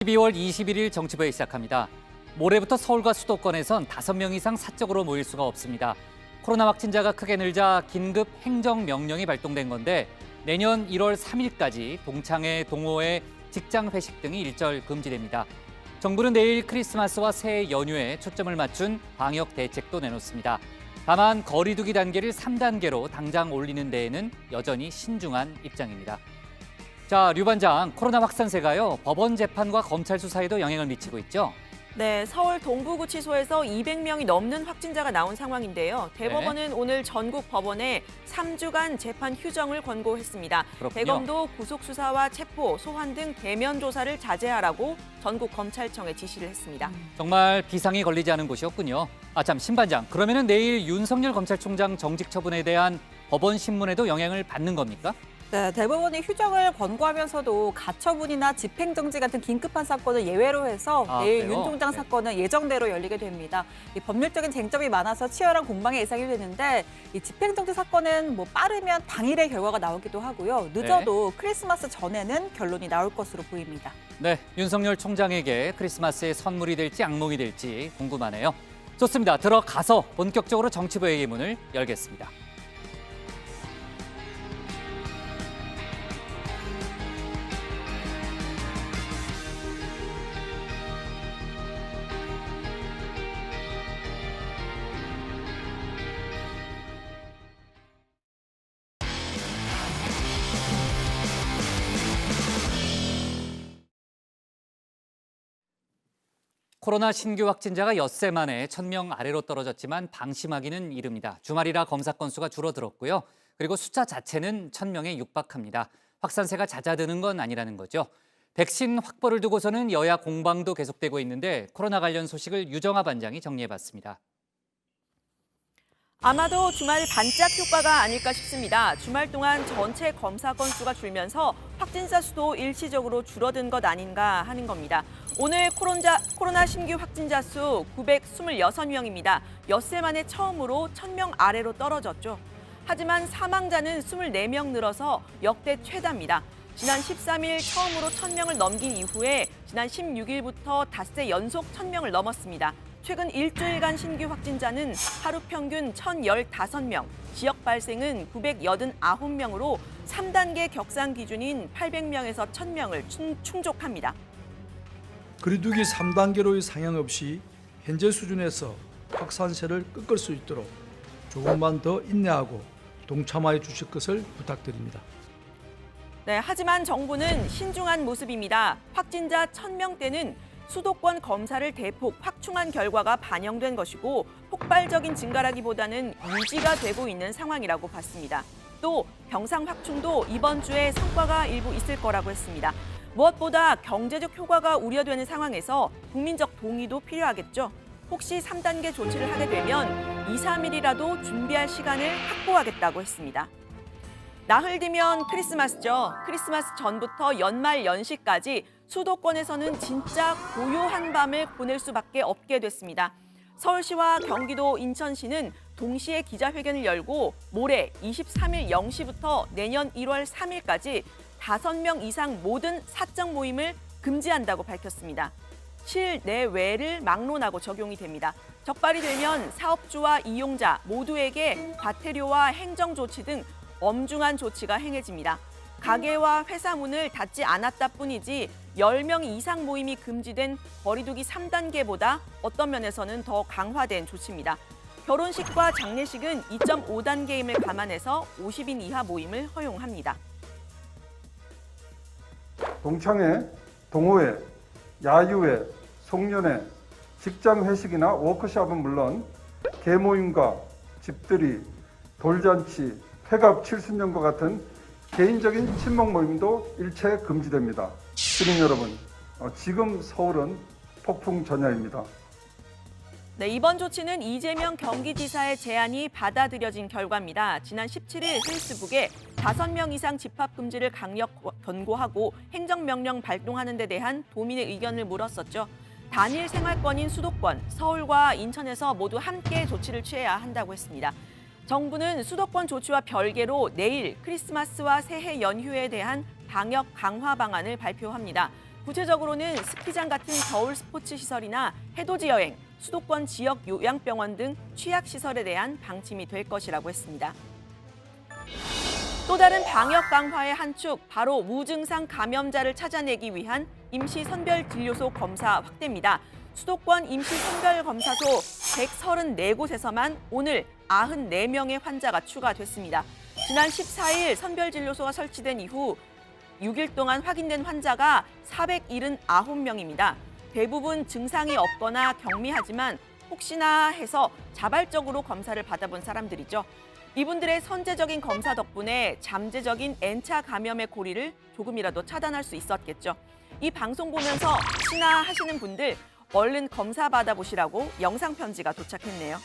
12월 21일 정치부에 시작합니다. 모레부터 서울과 수도권에선 5명 이상 사적으로 모일 수가 없습니다. 코로나 확진자가 크게 늘자 긴급 행정명령이 발동된 건데 내년 1월 3일까지 동창회, 동호회, 직장 회식 등이 일절 금지됩니다. 정부는 내일 크리스마스와 새해 연휴에 초점을 맞춘 방역 대책도 내놓습니다. 다만 거리 두기 단계를 3단계로 당장 올리는 데에는 여전히 신중한 입장입니다. 자, 류 반장, 코로나 확산세가요, 법원 재판과 검찰 수사에도 영향을 미치고 있죠? 네, 서울 동부구치소에서 200명이 넘는 확진자가 나온 상황인데요. 대법원은 오늘 전국 법원에 3주간 재판 휴정을 권고했습니다. 그렇군요. 대검도 구속수사와 체포, 소환 등 대면 조사를 자제하라고 전국 검찰청에 지시를 했습니다. 정말 비상이 걸리지 않은 곳이었군요. 신 반장, 그러면은 내일 윤석열 검찰총장 정직 처분에 대한 법원 심문에도 영향을 받는 겁니까? 네, 대법원이 휴정을 권고하면서도 가처분이나 집행정지 같은 긴급한 사건을 예외로 해서 내일 그래요? 윤 총장 사건은 예정대로 열리게 됩니다. 이 법률적인 쟁점이 많아서 치열한 공방이 예상이 되는데 이 집행정지 사건은 빠르면 당일에 결과가 나오기도 하고요. 늦어도 크리스마스 전에는 결론이 나올 것으로 보입니다. 네, 윤석열 총장에게 크리스마스의 선물이 될지 악몽이 될지 궁금하네요. 좋습니다. 들어가서 본격적으로 정치부의 문을 열겠습니다. 코로나 신규 확진자가 엿새 만에 1,000명 아래로 떨어졌지만 방심하기는 이릅니다. 주말이라 검사 건수가 줄어들었고요. 그리고 숫자 자체는 1,000명에 육박합니다. 확산세가 잦아드는 건 아니라는 거죠. 백신 확보를 두고서는 여야 공방도 계속되고 있는데 코로나 관련 소식을 유정아 반장이 정리해봤습니다. 아마도 주말 반짝 효과가 아닐까 싶습니다. 주말 동안 전체 검사 건수가 줄면서 확진자 수도 일시적으로 줄어든 것 아닌가 하는 겁니다. 오늘 코로나 신규 확진자 수 926명입니다. 엿새 만에 처음으로 1,000명 아래로 떨어졌죠. 하지만 사망자는 24명 늘어서 역대 최다입니다. 지난 13일 처음으로 1,000명을 넘긴 이후에 지난 16일부터 닷새 연속 1,000명을 넘었습니다. 최근 일주일간 신규 확진자는 하루 평균 1,015명, 지역 발생은 989명으로 3단계 격상 기준인 800명에서 1,000명을 충족합니다. 거리두기 3단계로의 상향 없이 현재 수준에서 확산세를 꺾을 수 있도록 조금만 더 인내하고 동참해 주실 것을 부탁드립니다. 네, 하지만 정부는 신중한 모습입니다. 확진자 1,000명대는 수도권 검사를 대폭 확충한 결과가 반영된 것이고 폭발적인 증가라기보다는 유지가 되고 있는 상황이라고 봤습니다. 또 병상 확충도 이번 주에 성과가 일부 있을 거라고 했습니다. 무엇보다 경제적 효과가 우려되는 상황에서 국민적 동의도 필요하겠죠. 혹시 3단계 조치를 하게 되면 2, 3일이라도 준비할 시간을 확보하겠다고 했습니다. 나흘 뒤면 크리스마스죠. 크리스마스 전부터 연말 연시까지 수도권에서는 진짜 고요한 밤을 보낼 수밖에 없게 됐습니다. 서울시와 경기도 인천시는 동시에 기자회견을 열고 모레 23일 0시부터 내년 1월 3일까지 5명 이상 모든 사적 모임을 금지한다고 밝혔습니다. 실내외를 막론하고 적용이 됩니다. 적발이 되면 사업주와 이용자 모두에게 과태료와 행정조치 등 엄중한 조치가 행해집니다. 가게와 회사 문을 닫지 않았다 뿐이지 10명 이상 모임이 금지된 거리두기 3단계보다 어떤 면에서는 더 강화된 조치입니다. 결혼식과 장례식은 2.5단계임을 감안해서 50인 이하 모임을 허용합니다. 동창회, 동호회, 야유회, 송년회, 직장 회식이나 워크숍은 물론 개모임과 집들이, 돌잔치, 회갑 70년과 같은 개인적인 친목 모임도 일체 금지됩니다. 시민 여러분, 지금 서울은 폭풍 전야입니다. 네, 이번 조치는 이재명 경기지사의 제안이 받아들여진 결과입니다. 지난 17일 페이스북에 5명 이상 집합 금지를 강력 권고하고 행정명령 발동하는 데 대한 도민의 의견을 물었었죠. 단일 생활권인 수도권, 서울과 인천에서 모두 함께 조치를 취해야 한다고 했습니다. 정부는 수도권 조치와 별개로 내일 크리스마스와 새해 연휴에 대한 방역 강화 방안을 발표합니다. 구체적으로는 스키장 같은 겨울 스포츠 시설이나 해돋이 여행, 수도권 지역 요양병원 등 취약 시설에 대한 방침이 될 것이라고 했습니다. 또 다른 방역 강화의 한 축, 바로 무증상 감염자를 찾아내기 위한 임시 선별진료소 검사 확대입니다. 수도권 임시 선별검사소 134곳에서만 오늘 94명의 환자가 추가됐습니다. 지난 14일 선별진료소가 설치된 이후 6일 동안 확인된 환자가 479명입니다. 대부분 증상이 없거나 경미하지만 혹시나 해서 자발적으로 검사를 받아본 사람들이죠. 이분들의 선제적인 검사 덕분에 잠재적인 N차 감염의 고리를 조금이라도 차단할 수 있었겠죠. 이 방송 보면서 혹시나 하시는 분들 얼른 검사 받아보시라고 영상 편지가 도착했네요.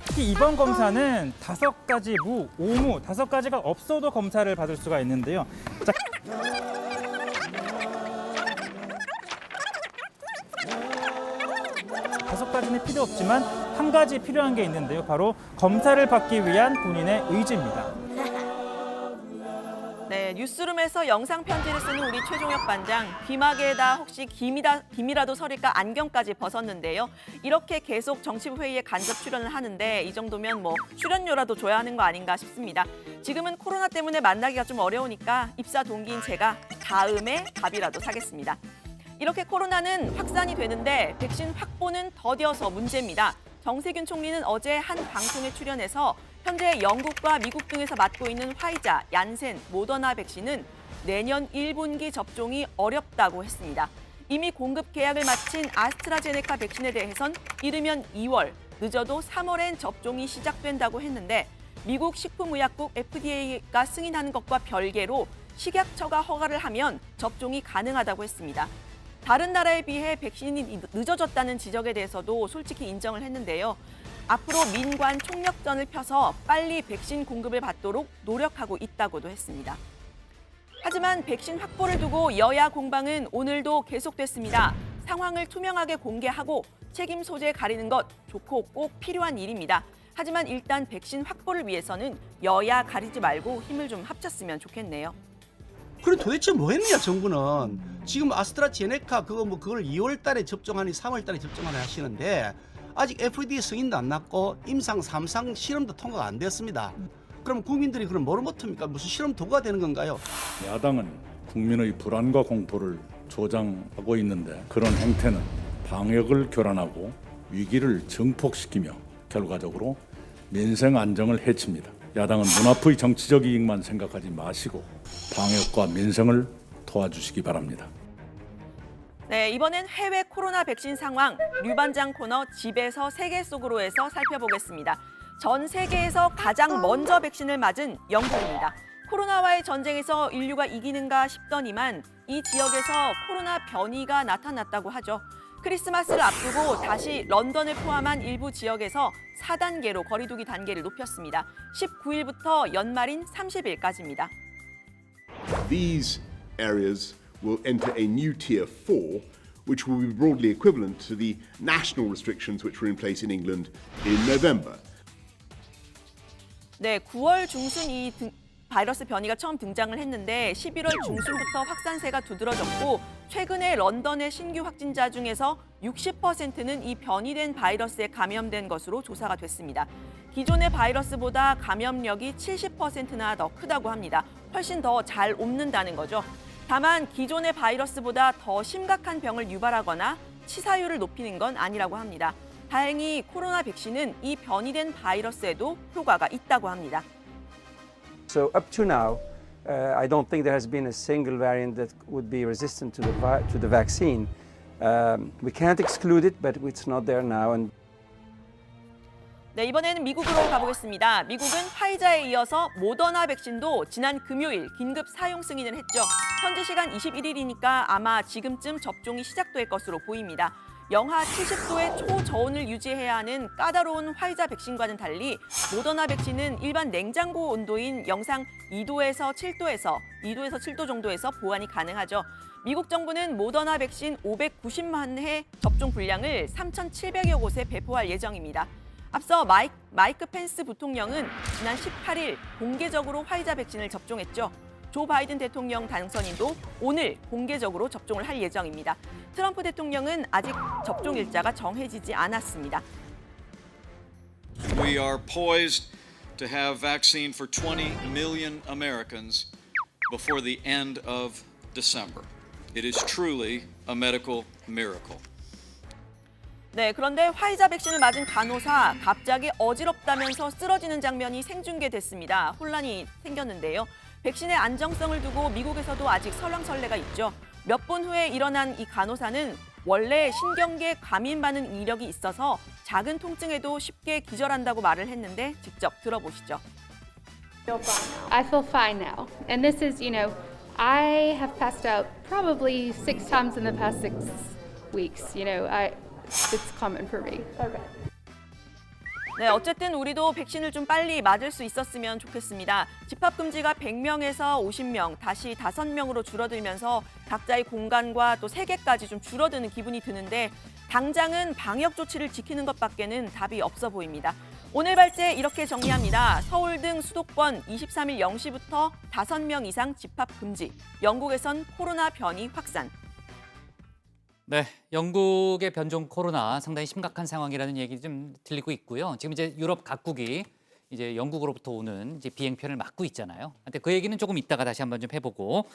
특히 이번 검사는 5가지 오무 5가지가 없어도 검사를 받을 수가 있는데요. 자, 5가지는 필요 없지만 한 가지 필요한 게 있는데요. 바로 검사를 받기 위한 본인의 의지입니다. 네, 뉴스룸에서 영상 편지를 쓰는 우리 최종혁 반장, 귀마개에다 혹시 김이라도 서릴까 안경까지 벗었는데요. 이렇게 계속 정치부 회의에 간접 출연을 하는데 이 정도면 뭐 출연료라도 줘야 하는 거 아닌가 싶습니다. 지금은 코로나 때문에 만나기가 좀 어려우니까 입사 동기인 제가 다음에 밥이라도 사겠습니다. 이렇게 코로나는 확산이 되는데 백신 확보는 더뎌서 문제입니다. 정세균 총리는 어제 한 방송에 출연해서 현재 영국과 미국 등에서 맞고 있는 화이자, 얀센, 모더나 백신은 내년 1분기 접종이 어렵다고 했습니다. 이미 공급 계약을 마친 아스트라제네카 백신에 대해선 이르면 2월, 늦어도 3월엔 접종이 시작된다고 했는데 미국 식품의약국 FDA가 승인하는 것과 별개로 식약처가 허가를 하면 접종이 가능하다고 했습니다. 다른 나라에 비해 백신이 늦어졌다는 지적에 대해서도 솔직히 인정을 했는데요. 앞으로 민관 총력전을 펴서 빨리 백신 공급을 받도록 노력하고 있다고도 했습니다. 하지만 백신 확보를 두고 여야 공방은 오늘도 계속됐습니다. 상황을 투명하게 공개하고 책임 소재 가리는 것 좋고 꼭 필요한 일입니다. 하지만 일단 백신 확보를 위해서는 여야 가리지 말고 힘을 좀 합쳤으면 좋겠네요. 그래 도대체 뭐 했느냐 정부는. 지금 아스트라제네카 그걸 2월 달에 접종하니 3월 달에 접종하니 하시는데 아직 FDA 승인도 안 났고 임상 3상 실험도 통과가 안 됐습니다. 그럼 국민들이 그럼 뭐를 못합니까? 무슨 실험 도구가 되는 건가요? 야당은 국민의 불안과 공포를 조장하고 있는데 그런 행태는 방역을 교란하고 위기를 증폭시키며 결과적으로 민생 안정을 해칩니다. 야당은 눈앞의 정치적 이익만 생각하지 마시고 방역과 민생을 도와주시기 바랍니다. 네, 이번엔 해외 코로나 백신 상황 류반장 코너 집에서 세계 속으로에서 살펴보겠습니다. 전 세계에서 가장 먼저 백신을 맞은 영국입니다. 코로나와의 전쟁에서 인류가 이기는가 싶더니만 이 지역에서 코로나 변이가 나타났다고 하죠. 크리스마스를 앞두고 다시 런던을 포함한 일부 지역에서 4단계로 거리두기 단계를 높였습니다. 19일부터 연말인 30일까지입니다. These areas will enter a new tier 4, which will be broadly equivalent to the national restrictions which were in place in England in November. 네, 9월 중순 이 바이러스 변이가 처음 등장을 했는데 11월 중순부터 확산세가 두드러졌고 최근에 런던의 신규 확진자 중에서 60%는 이 변이된 바이러스에 감염된 것으로 조사가 됐습니다. 기존의 바이러스보다 감염력이 70%나 더 크다고 합니다. 훨씬 더 잘 옮는다는 거죠. 다만 기존의 바이러스보다 더 심각한 병을 유발하거나 치사율을 높이는 건 아니라고 합니다. 다행히 코로나 백신은 이 변이된 바이러스에도 효과가 있다고 합니다. So up to now, I don't think there has been a single variant that would be resistant to the vaccine. We can't exclude it, but it's not there now. And 네, 이번에는 미국으로 가보겠습니다. 미국은 화이자에 이어서 모더나 백신도 지난 금요일 긴급 사용 승인을 했죠. 현지 시간 21일이니까 아마 지금쯤 접종이 시작될 것으로 보입니다. 영하 70도의 초저온을 유지해야 하는 까다로운 화이자 백신과는 달리 모더나 백신은 일반 냉장고 온도인 영상 2도에서 7도 정도에서 보관이 가능하죠. 미국 정부는 모더나 백신 590만 회 접종 분량을 3,700여 곳에 배포할 예정입니다. 앞서 마이크 펜스 부통령은 지난 18일 공개적으로 화이자 백신을 접종했죠. 조 바이든 대통령 당선인도 오늘 공개적으로 접종을 할 예정입니다. 트럼프 대통령은 아직 접종 일자가 정해지지 않았습니다. We are poised to have vaccine for 20 million Americans before the end of December. It is truly a medical miracle. 네, 그런데 화이자 백신을 맞은 간호사 갑자기 어지럽다면서 쓰러지는 장면이 생중계됐습니다. 혼란이 생겼는데요. 백신의 안정성을 두고 미국에서도 아직 설왕설래가 있죠. 몇 분 후에 일어난 이 간호사는 원래 신경계 과민 반응 이력이 있어서 작은 통증에도 쉽게 기절한다고 말을 했는데 직접 들어보시죠. I feel fine now. And this is, I have passed out probably 6 times in the past 6 weeks. It's common for me. 네, 어쨌든 우리도 백신을 좀 빨리 맞을 수 있었으면 좋겠습니다. 집합 금지가 100명에서 50명, 다시 5명으로 줄어들면서 각자의 공간과 또 세계까지 좀 줄어드는 기분이 드는데 당장은 방역 조치를 지키는 것밖에는 답이 없어 보입니다. 오늘 발제 이렇게 정리합니다. 서울 등 수도권 23일 0시부터 5명 이상 집합 금지. 영국에선 코로나 변이 확산. 네, 영국의 변종 코로나 상당히 심각한 상황이라는 얘기 좀 들리고 있고요. 지금 이제 유럽 각국이 이제 영국으로부터 오는 이제 비행편을 막고 있잖아요. 근데 그 얘기는 조금 이따가 다시 한번 좀 해보고.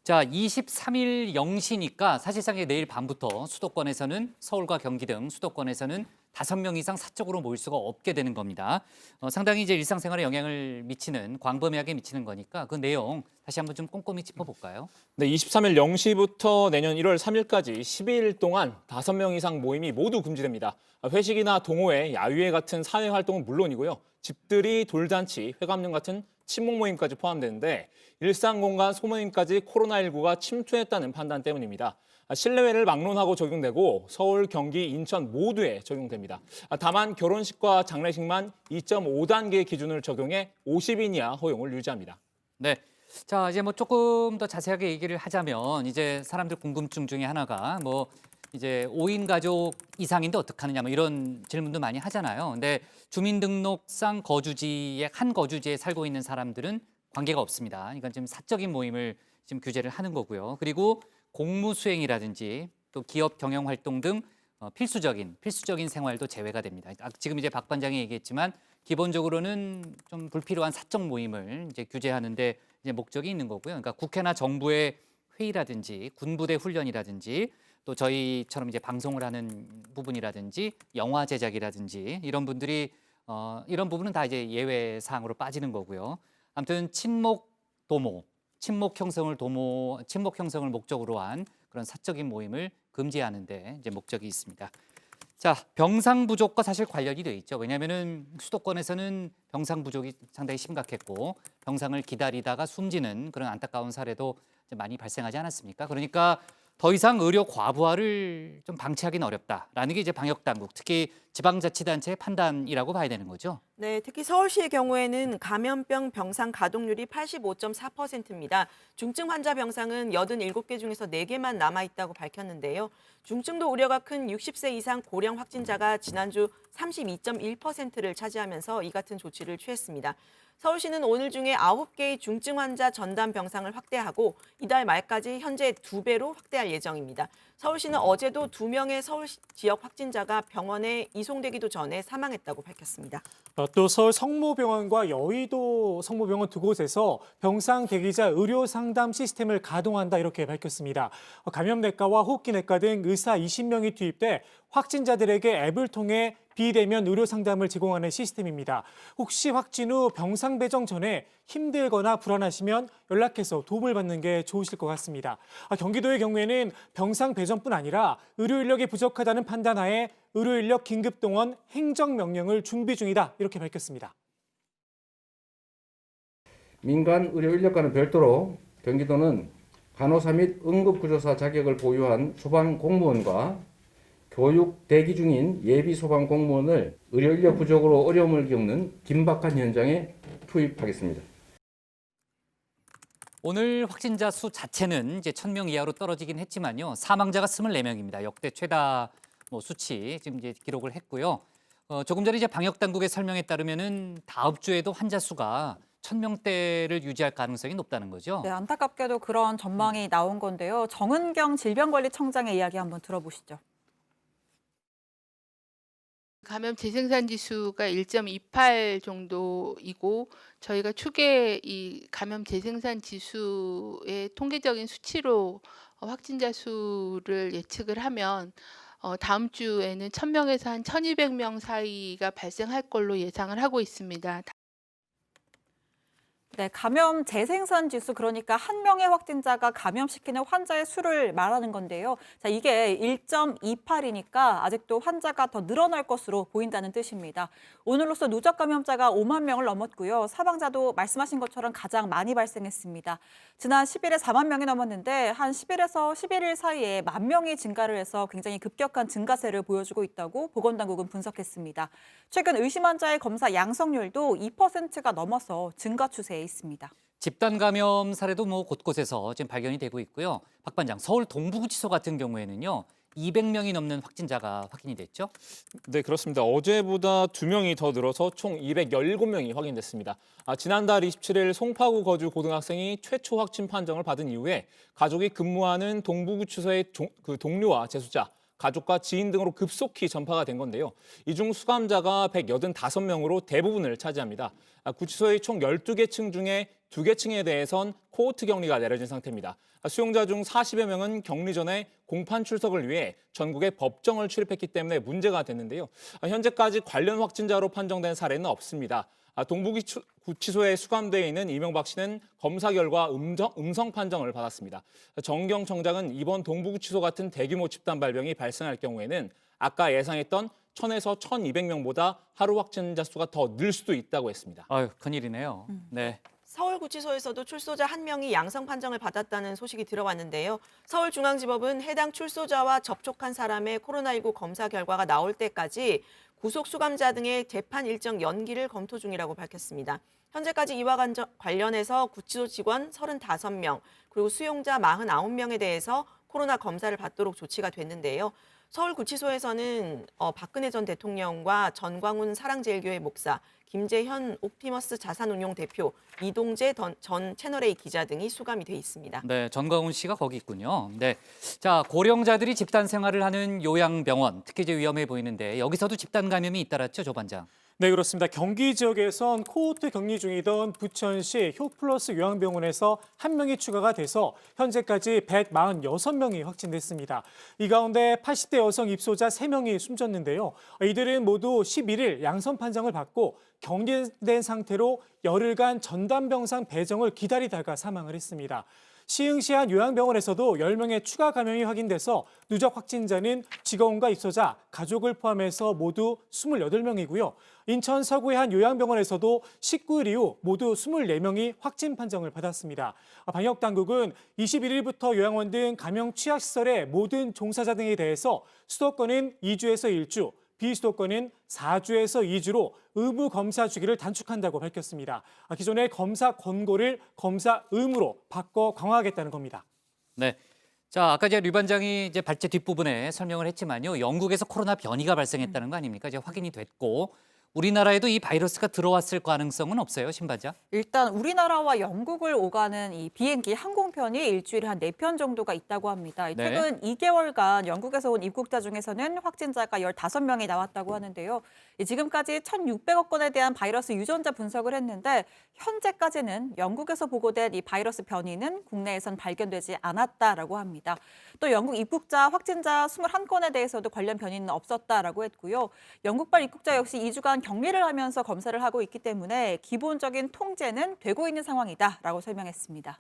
자, 23일 0시니까 사실상 내일 밤부터 수도권에서는 서울과 경기 등 수도권에서는 5명 이상 사적으로 모일 수가 없게 되는 겁니다. 상당히 이제 일상생활에 영향을 미치는 광범위하게 미치는 거니까 그 내용 다시 한번 좀 꼼꼼히 짚어볼까요? 네, 23일 0시부터 내년 1월 3일까지 12일 동안 5명 이상 모임이 모두 금지됩니다. 회식이나 동호회, 야유회 같은 사회 활동은 물론이고요. 집들이, 돌잔치, 회감령 같은 친목 모임까지 포함되는데 일상 공간 소모임까지 코로나19가 침투했다는 판단 때문입니다. 실내외를 막론하고 적용되고 서울, 경기, 인천 모두에 적용됩니다. 다만 결혼식과 장례식만 2.5단계 기준을 적용해 50인 이하 허용을 유지합니다. 네. 자, 이제 뭐 조금 더 자세하게 얘기를 하자면 이제 사람들 궁금증 중에 하나가 뭐 이제 5인 가족 이상인데 어떡하느냐 뭐 이런 질문도 많이 하잖아요. 근데 주민등록상 거주지에 한 거주지에 살고 있는 사람들은 관계가 없습니다. 그러니까 지금 사적인 모임을 지금 규제를 하는 거고요. 그리고 공무 수행이라든지 또 기업 경영 활동 등 필수적인 생활도 제외가 됩니다. 지금 이제 박 반장이 얘기했지만 기본적으로는 좀 불필요한 사적 모임을 이제 규제하는데 이제 목적이 있는 거고요. 그러니까 국회나 정부의 회의라든지 군부대 훈련이라든지 또 저희처럼 이제 방송을 하는 부분이라든지 영화 제작이라든지 이런 분들이 이런 부분은 다 이제 예외 사항으로 빠지는 거고요. 아무튼 친목 형성을 목적으로 한 그런 사적인 모임을 금지하는데 이제 목적이 있습니다. 자, 병상 부족과 사실 관련이 돼 있죠. 왜냐하면은 수도권에서는 병상 부족이 상당히 심각했고 병상을 기다리다가 숨지는 그런 안타까운 사례도 많이 발생하지 않았습니까? 그러니까 더 이상 의료 과부하를 좀 방치하기는 어렵다라는 게 이제 방역 당국, 특히 지방자치단체의 판단이라고 봐야 되는 거죠. 네, 특히 서울시의 경우에는 감염병 병상 가동률이 85.4%입니다. 중증 환자 병상은 87개 중에서 4개만 남아있다고 밝혔는데요. 중증도 우려가 큰 60세 이상 고령 확진자가 지난주 32.1%를 차지하면서 이 같은 조치를 취했습니다. 서울시는 오늘 중에 9개의 중증 환자 전담 병상을 확대하고 이달 말까지 현재 2배로 확대할 예정입니다. 서울시는 어제도 2명의 서울 지역 확진자가 병원에 이송되기도 전에 사망했다고 밝혔습니다. 또 서울 성모병원과 여의도 성모병원 두 곳에서 병상 대기자 의료 상담 시스템을 가동한다 이렇게 밝혔습니다. 감염내과와 호흡기내과 등 의사 20명이 투입돼 확진자들에게 앱을 통해 비대면 의료 상담을 제공하는 시스템입니다. 혹시 확진 후 병상 배정 전에 힘들거나 불안하시면 연락해서 도움을 받는 게 좋으실 것 같습니다. 경기도의 경우에는 병상 배정뿐 아니라 의료 인력이 부족하다는 판단하에 의료 인력 긴급 동원 행정명령을 준비 중이다 이렇게 밝혔습니다. 민간 의료 인력과는 별도로 경기도는 간호사 및 응급구조사 자격을 보유한 소방 공무원과 교육 대기 중인 예비 소방 공무원을 의료 인력 부족으로 어려움을 겪는 긴박한 현장에 투입하겠습니다. 오늘 확진자 수 자체는 이제 1,000명 이하로 떨어지긴 했지만요. 사망자가 24명입니다. 역대 최다 수치 지금 이제 기록을 했고요. 조금 전에 이제 방역 당국의 설명에 따르면은 다음 주에도 환자 수가 1000명대를 유지할 가능성이 높다는 거죠. 네, 안타깝게도 그런 전망이 나온 건데요. 정은경 질병관리청장의 이야기 한번 들어보시죠. 감염 재생산 지수가 1.28 정도이고 저희가 추계 이 감염 재생산 지수의 통계적인 수치로 확진자 수를 예측을 하면 다음 주에는 1000명에서 한 1200명 사이가 발생할 걸로 예상을 하고 있습니다. 네, 감염 재생산 지수, 그러니까 한 명의 확진자가 감염시키는 환자의 수를 말하는 건데요. 자, 이게 1.28이니까 아직도 환자가 더 늘어날 것으로 보인다는 뜻입니다. 오늘로써 누적 감염자가 5만 명을 넘었고요. 사망자도 말씀하신 것처럼 가장 많이 발생했습니다. 지난 10일에 4만 명이 넘었는데 한 10일에서 11일 사이에 1만 명이 증가를 해서 굉장히 급격한 증가세를 보여주고 있다고 보건당국은 분석했습니다. 최근 의심 환자의 검사 양성률도 2%가 넘어서 증가 추세에 있습니다. 집단 감염 사례도 곳곳에서 지금 발견이 되고 있고요. 박 반장, 서울 동부구치소 같은 경우에는요. 200명이 넘는 확진자가 확인이 됐죠? 네, 그렇습니다. 어제보다 2명이 더 늘어서 총 217명이 확인됐습니다. 지난달 27일 송파구 거주 고등학생이 최초 확진 판정을 받은 이후에 가족이 근무하는 동부구치소의 동료와 재수자, 가족과 지인 등으로 급속히 전파가 된 건데요. 이 중 수감자가 185명으로 대부분을 차지합니다. 구치소의 총 12개 층 중에 2개 층에 대해선 코호트 격리가 내려진 상태입니다. 수용자 중 40여 명은 격리 전에 공판 출석을 위해 전국의 법정을 출입했기 때문에 문제가 됐는데요. 현재까지 관련 확진자로 판정된 사례는 없습니다. 동부구치소에 수감되어 있는 이명박 씨는 검사 결과 음성 판정을 받았습니다. 정경 청장은 이번 동부구치소 같은 대규모 집단 발병이 발생할 경우에는 아까 예상했던 1000에서 1200명보다 하루 확진자 수가 더 늘 수도 있다고 했습니다. 아유, 큰일이네요. 네. 서울구치소에서도 출소자 1명이 양성 판정을 받았다는 소식이 들어왔는데요. 서울중앙지법은 해당 출소자와 접촉한 사람의 코로나19 검사 결과가 나올 때까지 구속 수감자 등의 재판 일정 연기를 검토 중이라고 밝혔습니다. 현재까지 이와 관련해서 구치소 직원 35명, 그리고 수용자 49명에 대해서 코로나 검사를 받도록 조치가 됐는데요. 서울구치소에서는 박근혜 전 대통령과 전광훈 사랑제일교회 목사, 김재현 옵티머스 자산운용 대표, 이동재 전 채널A 기자 등이 수감이 돼 있습니다. 네, 전광훈 씨가 거기 있군요. 네, 자, 고령자들이 집단 생활을 하는 요양병원, 특히 이제 위험해 보이는데 여기서도 집단 감염이 잇따랐죠, 조 반장? 네, 그렇습니다. 경기 지역에선 코호트 격리 중이던 부천시 효플러스 요양병원에서 1명이 추가가 돼서 현재까지 146명이 확진됐습니다. 이 가운데 80대 여성 입소자 3명이 숨졌는데요. 이들은 모두 11일 양성 판정을 받고 격리된 상태로 열흘간 전담병상 배정을 기다리다가 사망을 했습니다. 시흥시 한 요양병원에서도 10명의 추가 감염이 확인돼서 누적 확진자는 직원과 입소자, 가족을 포함해서 모두 28명이고요. 인천 서구의 한 요양병원에서도 19일 이후 모두 24명이 확진 판정을 받았습니다. 방역당국은 21일부터 요양원 등 감염 취약시설의 모든 종사자 등에 대해서 수도권은 2주에서 1주, 비수도권은 4주에서 2주로 의무 검사 주기를 단축한다고 밝혔습니다. 기존의 검사 권고를 검사 의무로 바꿔 강화하겠다는 겁니다. 네. 자, 아까 류 반장이 이제 발제 뒷부분에 설명을 했지만요. 영국에서 코로나 변이가 발생했다는 거 아닙니까? 이제 확인이 됐고 우리나라에도 이 바이러스가 들어왔을 가능성은 없어요, 신 반장? 일단 우리나라와 영국을 오가는 이 비행기 항공편이 일주일에 한 4편 정도가 있다고 합니다. 최근 2개월간 영국에서 온 입국자 중에서는 확진자가 15명이 나왔다고 하는데요. 지금까지 1,600억 건에 대한 바이러스 유전자 분석을 했는데 현재까지는 영국에서 보고된 이 바이러스 변이는 국내에선 발견되지 않았다라고 합니다. 또 영국 입국자 확진자 21건에 대해서도 관련 변이는 없었다라고 했고요. 영국발 입국자 역시 2주간 격리를 하면서 검사를 하고 있기 때문에 기본적인 통제는 되고 있는 상황이다라고 설명했습니다.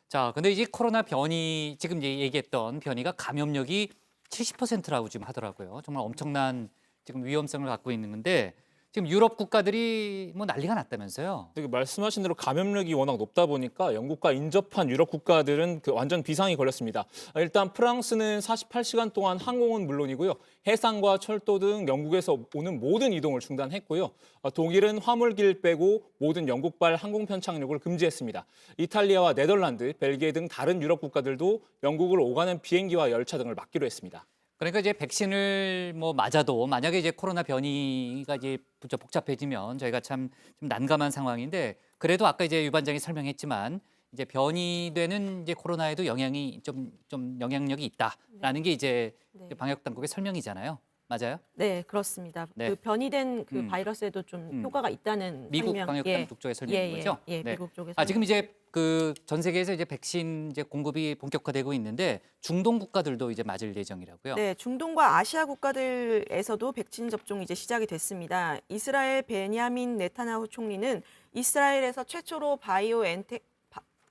자, 근데 이제 코로나 변이 지금 얘기했던 변이가 감염력이 70%라고 지금 하더라고요. 정말 엄청난 지금 위험성을 갖고 있는 건데 지금 유럽 국가들이 난리가 났다면서요? 말씀하신 대로 감염력이 워낙 높다 보니까 영국과 인접한 유럽 국가들은 완전 비상이 걸렸습니다. 일단 프랑스는 48시간 동안 항공은 물론이고요. 해상과 철도 등 영국에서 오는 모든 이동을 중단했고요. 독일은 화물길 빼고 모든 영국발 항공편 착륙을 금지했습니다. 이탈리아와 네덜란드, 벨기에 등 다른 유럽 국가들도 영국을 오가는 비행기와 열차 등을 막기로 했습니다. 그러니까 이제 백신을 뭐 맞아도 만약에 이제 코로나 변이가 이제 복잡해지면 저희가 참 좀 난감한 상황인데 그래도 아까 이제 유 반장이 설명했지만 이제 변이되는 이제 코로나에도 영향이 좀 영향력이 있다라는 게 이제 방역 당국의 설명이잖아요. 맞아요? 네, 그렇습니다. 네. 그 변이된 그 바이러스에도 좀 효과가 있다는 미국 설명. 방역 당국 쪽의 설명인 거죠? 예, 네. 미국 쪽에서. 지금 이제 그 전 세계에서 이제 백신 이제 공급이 본격화되고 있는데 중동 국가들도 이제 맞을 예정이라고요. 네, 중동과 아시아 국가들에서도 백신 접종이 이제 시작이 됐습니다. 이스라엘 베냐민 네타냐후 총리는 이스라엘에서 최초로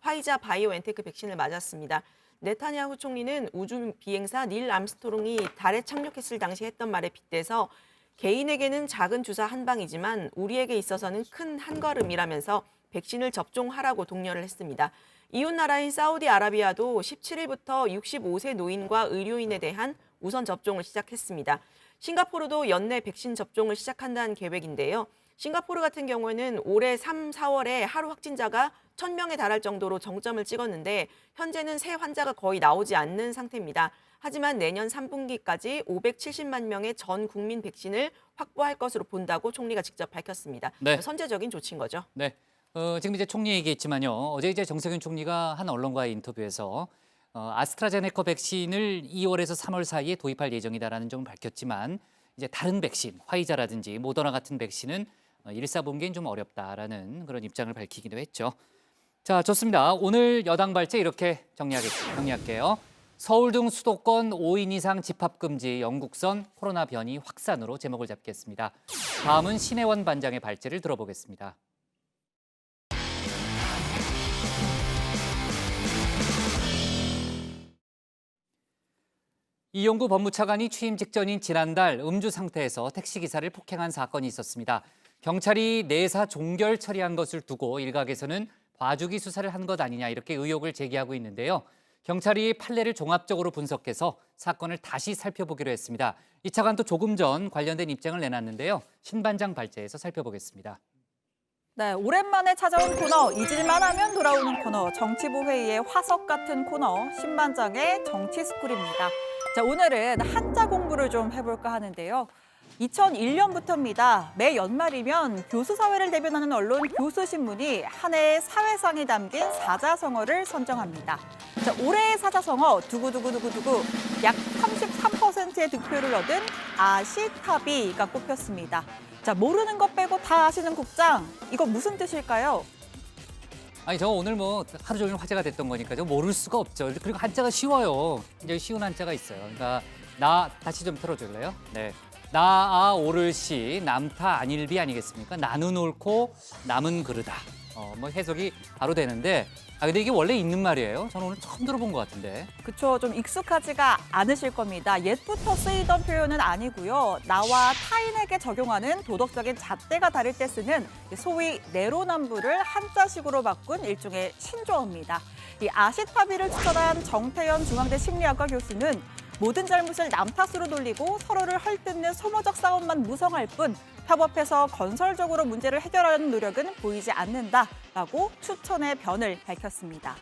화이자 바이오엔테크 백신을 맞았습니다. 네타냐후 총리는 우주 비행사 닐 암스트롱이 달에 착륙했을 당시 했던 말에 빗대서 개인에게는 작은 주사 한 방이지만 우리에게 있어서는 큰 한 걸음이라면서 백신을 접종하라고 독려를 했습니다. 이웃 나라인 사우디아라비아도 17일부터 65세 노인과 의료인에 대한 우선 접종을 시작했습니다. 싱가포르도 연내 백신 접종을 시작한다는 계획인데요. 싱가포르 같은 경우에는 올해 3, 4월에 하루 확진자가 1,000명에 달할 정도로 정점을 찍었는데 현재는 새 환자가 거의 나오지 않는 상태입니다. 하지만 내년 3분기까지 570만 명의 전 국민 백신을 확보할 것으로 본다고 총리가 직접 밝혔습니다. 네. 선제적인 조치인 거죠. 네. 지금 이제 총리 얘기했지만요. 어제 이제 정세균 총리가 한 언론과의 인터뷰에서 아스트라제네카 백신을 2월에서 3월 사이에 도입할 예정이다라는 점을 밝혔지만 이제 다른 백신, 화이자라든지 모더나 같은 백신은 일사분기엔 좀 어렵다라는 그런 입장을 밝히기도 했죠. 자, 좋습니다. 오늘 여당 발제 이렇게 정리할게요. 서울 등 수도권 5인 이상 집합금지 영국선 코로나 변이 확산으로 제목을 잡겠습니다. 다음은 신혜원 반장의 발제를 들어보겠습니다. 이용구 법무차관이 취임 직전인 지난달 음주 상태에서 택시기사를 폭행한 사건이 있었습니다. 경찰이 내사 종결 처리한 것을 두고 일각에서는 봐주기 수사를 한 것 아니냐 이렇게 의혹을 제기하고 있는데요. 경찰이 판례를 종합적으로 분석해서 사건을 다시 살펴보기로 했습니다. 이 차관도 조금 전 관련된 입장을 내놨는데요. 신 반장 발제에서 살펴보겠습니다. 네, 오랜만에 찾아온 코너, 잊을만 하면 돌아오는 코너, 정치부 회의의 화석 같은 코너, 신반장의 정치스쿨입니다. 자, 오늘은 한자 공부를 좀 해볼까 하는데요. 2001년부터입니다. 매 연말이면 교수사회를 대변하는 언론 교수신문이 한 해의 사회상이 담긴 사자성어를 선정합니다. 자, 올해의 사자성어 두구두구두구두구 약 33%의 득표를 얻은 아시타비가 꼽혔습니다. 자, 모르는 것 빼고 다 아시는 국장, 이거 무슨 뜻일까요? 아니, 저 오늘 뭐 하루 종일 화제가 됐던 거니까 저 모를 수가 없죠. 그리고 한자가 쉬워요. 이제 쉬운 한자가 있어요. 그러니까 나 다시 좀 틀어줄래요? 네. 나아 오를시 남타 안일비 아니겠습니까? 나는 옳고 남은 그르다. 뭐 해석이 바로 되는데 근데 이게 원래 있는 말이에요? 저는 오늘 처음 들어본 것 같은데. 그쵸, 좀 익숙하지가 않으실 겁니다. 옛부터 쓰이던 표현은 아니고요. 나와 타인에게 적용하는 도덕적인 잣대가 다를 때 쓰는 소위 내로남불을 한자식으로 바꾼 일종의 신조어입니다. 이 아시타비를 추천한 정태현 중앙대 심리학과 교수는 모든 잘못을 남 탓으로 돌리고 서로를 헐뜯는 소모적 싸움만 무성할 뿐 협업해서 건설적으로 문제를 해결하려는 노력은 보이지 않는다라고 추천의 변을 밝혔습니다.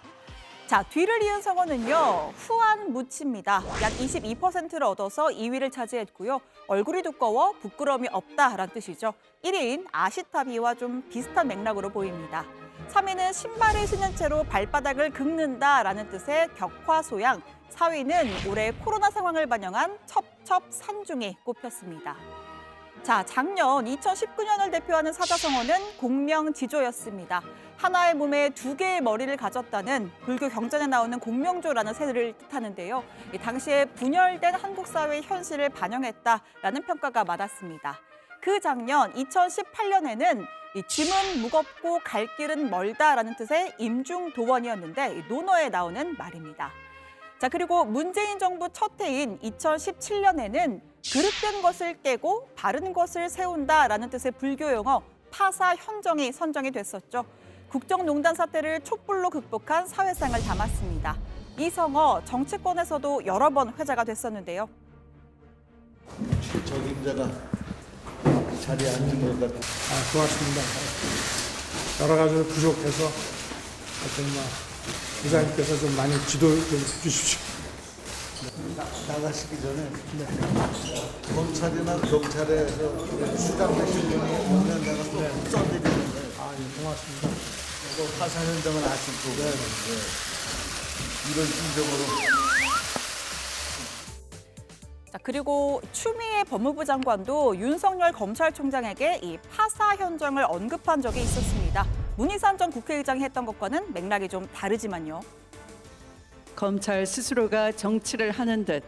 자, 뒤를 이은 성어는요. 후안무치입니다. 약 22%를 얻어서 2위를 차지했고요. 얼굴이 두꺼워 부끄러움이 없다라는 뜻이죠. 1위인 아시타비와 좀 비슷한 맥락으로 보입니다. 3위는 신발을 신은 채로 발바닥을 긁는다라는 뜻의 격화소양, 4위는 올해 코로나 상황을 반영한 첩첩산중이 꼽혔습니다. 자, 작년 2019년을 대표하는 사자성어는 공명지조였습니다. 하나의 몸에 두 개의 머리를 가졌다는 불교 경전에 나오는 공명조라는 새를 뜻하는데요. 당시에 분열된 한국 사회의 현실을 반영했다라는 평가가 많았습니다. 그 작년 2018년에는 짐은 무겁고 갈 길은 멀다라는 뜻의 임중도원이었는데 논어에 나오는 말입니다. 자, 그리고 문재인 정부 첫 해인 2017년에는 그릇된 것을 깨고 바른 것을 세운다라는 뜻의 불교 용어 파사현정이 선정이 됐었죠. 국정농단 사태를 촛불로 극복한 사회상을 담았습니다. 이 성어 정치권에서도 여러 번 회자가 됐었는데요. 적임자가 자리에 앉은 것 같아요. 고맙습니다. 여러 가지로 부족해서 하여튼 부장님께서 좀 많이 지도 좀 해주십시오. 나가시기 전에 검찰이나 경찰에서 수장하신 분이 오면 내가 또 써드리는 거예요. 고맙습니다. 또 화산 현장을 아실 거고 이런 심정으로. 자, 그리고 추미애 법무부 장관도 윤석열 검찰총장에게 이 파사 현장을 언급한 적이 있었습니다. 문희상 전 국회의장이 했던 것과는 맥락이 좀 다르지만요. 검찰 스스로가 정치를 하는 듯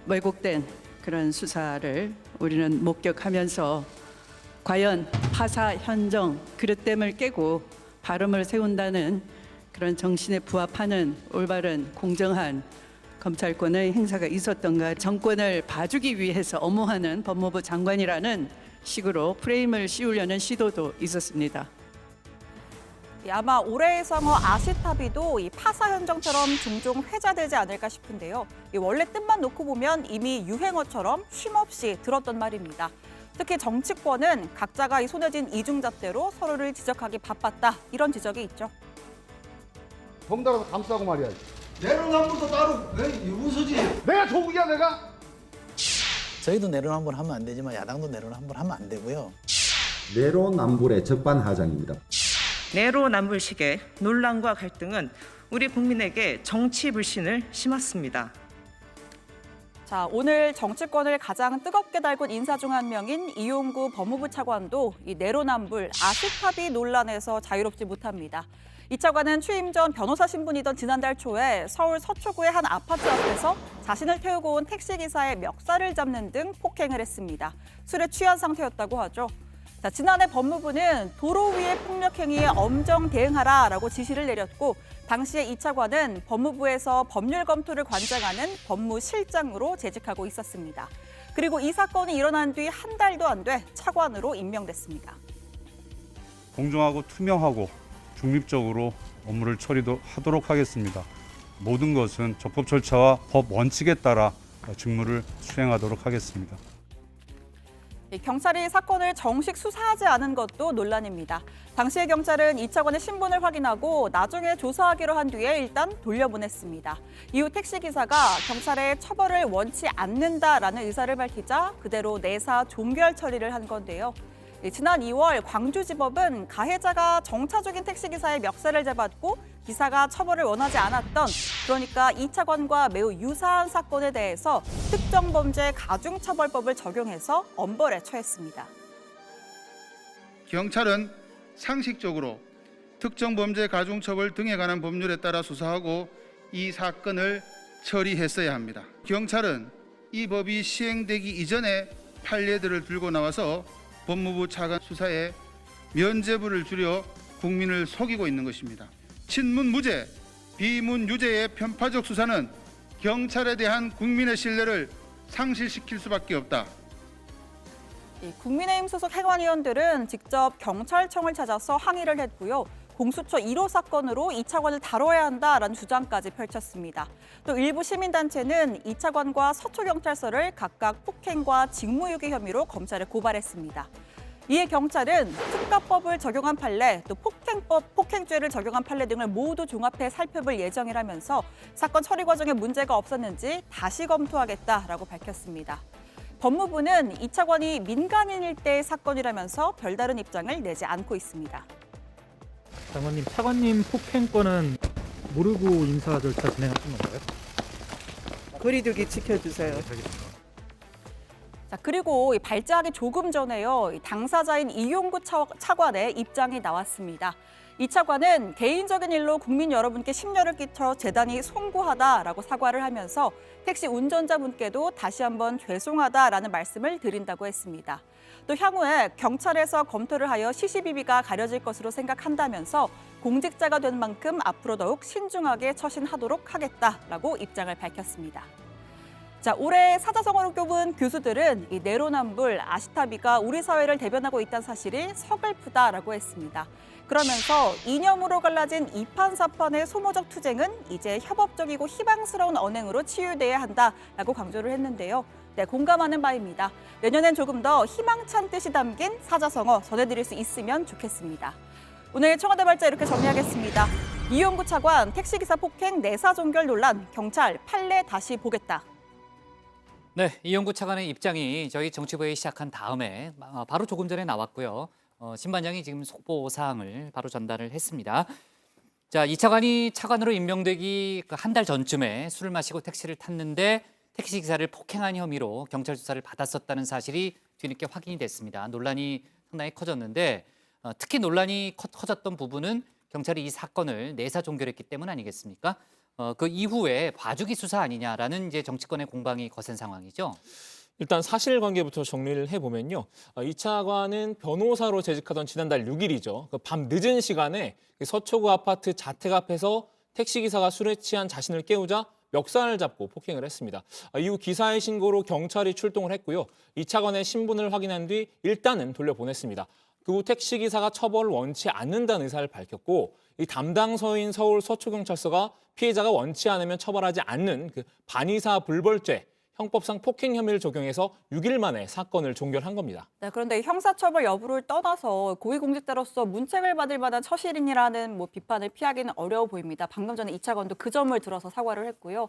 왜곡된 그런 수사를 우리는 목격하면서 과연 파사 현정 그릇됨을 깨고 발음을 세운다는 그런 정신에 부합하는 올바른 공정한 검찰권의 행사가 있었던가, 정권을 봐주기 위해서 엄호하는 법무부 장관이라는 식으로 프레임을 씌우려는 시도도 있었습니다. 아마 올해의 상어 아시타비도 이 파사 현장처럼 종종 회자되지 않을까 싶은데요. 이 원래 뜻만 놓고 보면 이미 유행어처럼 쉼없이 들었던 말입니다. 특히 정치권은 각자가 이 손에 쥔 이중잣대로 서로를 지적하기 바빴다, 이런 지적이 있죠. 덩달아서 감싸고 말이야. 내로남불도 따로 왜 웃으지? 내가 조국이야 내가? 저희도 내로남불 하면 안 되지만 야당도 내로남불 하면 안 되고요. 내로남불의 적반하장입니다. 내로남불식의 논란과 갈등은 우리 국민에게 정치 불신을 심었습니다. 자, 오늘 정치권을 가장 뜨겁게 달군 인사 중 한 명인 이용구 법무부 차관도 이 내로남불 아시타비 논란에서 자유롭지 못합니다. 이 차관은 취임 전 변호사 신분이던 지난달 초에 서울 서초구의 한 아파트 앞에서 자신을 태우고 온 택시기사의 멱살을 잡는 등 폭행을 했습니다. 술에 취한 상태였다고 하죠. 자, 지난해 법무부는 도로 위의 폭력 행위에 엄정 대응하라라고 지시를 내렸고, 당시에 이 차관은 법무부에서 법률 검토를 관장하는 법무실장으로 재직하고 있었습니다. 그리고 이 사건이 일어난 뒤 한 달도 안 돼 차관으로 임명됐습니다. 공정하고 투명하고 중립적으로 업무를 처리하도록 하겠습니다. 모든 것은 적법 절차와 법 원칙에 따라 직무를 수행하도록 하겠습니다. 경찰이 사건을 정식 수사하지 않은 것도 논란입니다. 당시에 경찰은 이 차관의 신분을 확인하고 나중에 조사하기로 한 뒤에 일단 돌려보냈습니다. 이후 택시기사가 경찰의 처벌을 원치 않는다라는 의사를 밝히자 그대로 내사 종결 처리를 한 건데요. 지난 2월 광주지법은 가해자가 정차 중인 택시기사의 멱살을 잡았고 기사가 처벌을 원하지 않았던, 그러니까 이 차관과 매우 유사한 사건에 대해서 특정범죄 가중처벌법을 적용해서 엄벌에 처했습니다. 경찰은 상식적으로 특정범죄 가중처벌 등에 관한 법률에 따라 수사하고 이 사건을 처리했어야 합니다. 경찰은 이 법이 시행되기 이전에 판례들을 들고 나와서 법무부 차관 수사에 면죄부를 줄여 국민을 속이고 있는 것입니다. 친문 무죄, 비문 유죄의 편파적 수사는 경찰에 대한 국민의 신뢰를 상실시킬 수밖에 없다. 국민의힘 소속 해관위원들은 직접 경찰청을 찾아서 항의를 했고요. 공수처 1호 사건으로 이 차관을 다뤄야 한다라는 주장까지 펼쳤습니다. 또 일부 시민단체는 이 차관과 서초경찰서를 각각 폭행과 직무유기 혐의로 검찰에 고발했습니다. 이에 경찰은 특가법을 적용한 판례, 또 폭행법, 폭행죄를 적용한 판례 등을 모두 종합해 살펴볼 예정이라면서 사건 처리 과정에 문제가 없었는지 다시 검토하겠다라고 밝혔습니다. 법무부는 이 차관이 민간인일 때의 사건이라면서 별다른 입장을 내지 않고 있습니다. 장관님, 차관님 폭행권은 모르고 인사 절차 진행하신 건가요? 거리두기 지켜주세요. 자, 그리고 발제하기 조금 전에요, 당사자인 이용구 차관의 입장이 나왔습니다. 이 차관은 개인적인 일로 국민 여러분께 심려를 끼쳐 대단히 송구하다라고 사과를 하면서 택시 운전자분께도 다시 한번 죄송하다라는 말씀을 드린다고 했습니다. 또 향후에 경찰에서 검토를 하여 시시비비가 가려질 것으로 생각한다면서 공직자가 된 만큼 앞으로 더욱 신중하게 처신하도록 하겠다라고 입장을 밝혔습니다. 자, 올해 사자성어로 꼽은 교수들은 이 내로남불, 아시타비가 우리 사회를 대변하고 있다는 사실이 서글프다라고 했습니다. 그러면서 이념으로 갈라진 이판사판의 소모적 투쟁은 이제 협업적이고 희망스러운 언행으로 치유돼야 한다라고 강조를 했는데요. 네, 공감하는 바입니다. 내년엔 조금 더 희망찬 뜻이 담긴 사자성어 전해드릴 수 있으면 좋겠습니다. 오늘 청와대 발자 이렇게 정리하겠습니다. 이용구 차관 택시기사 폭행 내사 종결 논란, 경찰 판례 다시 보겠다. 네, 이용구 차관의 입장이 저희 정치부에 시작한 다음에 바로 조금 전에 나왔고요. 신반장이 지금 속보 사항을 바로 전달을 했습니다. 자, 이 차관이 차관으로 임명되기 한 달 전쯤에 술을 마시고 택시를 탔는데 택시 기사를 폭행한 혐의로 경찰 수사를 받았었다는 사실이 뒤늦게 확인이 됐습니다. 논란이 상당히 커졌는데 특히 논란이 커졌던 부분은 경찰이 이 사건을 내사 종결했기 때문 아니겠습니까? 그 이후에 봐주기 수사 아니냐라는 이제 정치권의 공방이 거센 상황이죠. 일단 사실관계부터 정리를 해보면요. 이 차관은 변호사로 재직하던 지난달 6일이죠. 밤 늦은 시간에 서초구 아파트 자택 앞에서 택시기사가 술에 취한 자신을 깨우자 멱살을 잡고 폭행을 했습니다. 이후 기사의 신고로 경찰이 출동을 했고요. 이 차관의 신분을 확인한 뒤 일단은 돌려보냈습니다. 그 후 택시기사가 처벌을 원치 않는다는 의사를 밝혔고 이 담당서인 서울 서초경찰서가 피해자가 원치 않으면 처벌하지 않는 그 반의사 불벌죄 형법상 폭행 혐의를 적용해서 6일 만에 사건을 종결한 겁니다. 네, 그런데 형사처벌 여부를 떠나서 고위공직자로서 문책을 받을 만한 처실인이라는 비판을 피하기는 어려워 보입니다. 방금 전에 이 차관도 그 점을 들어서 사과를 했고요.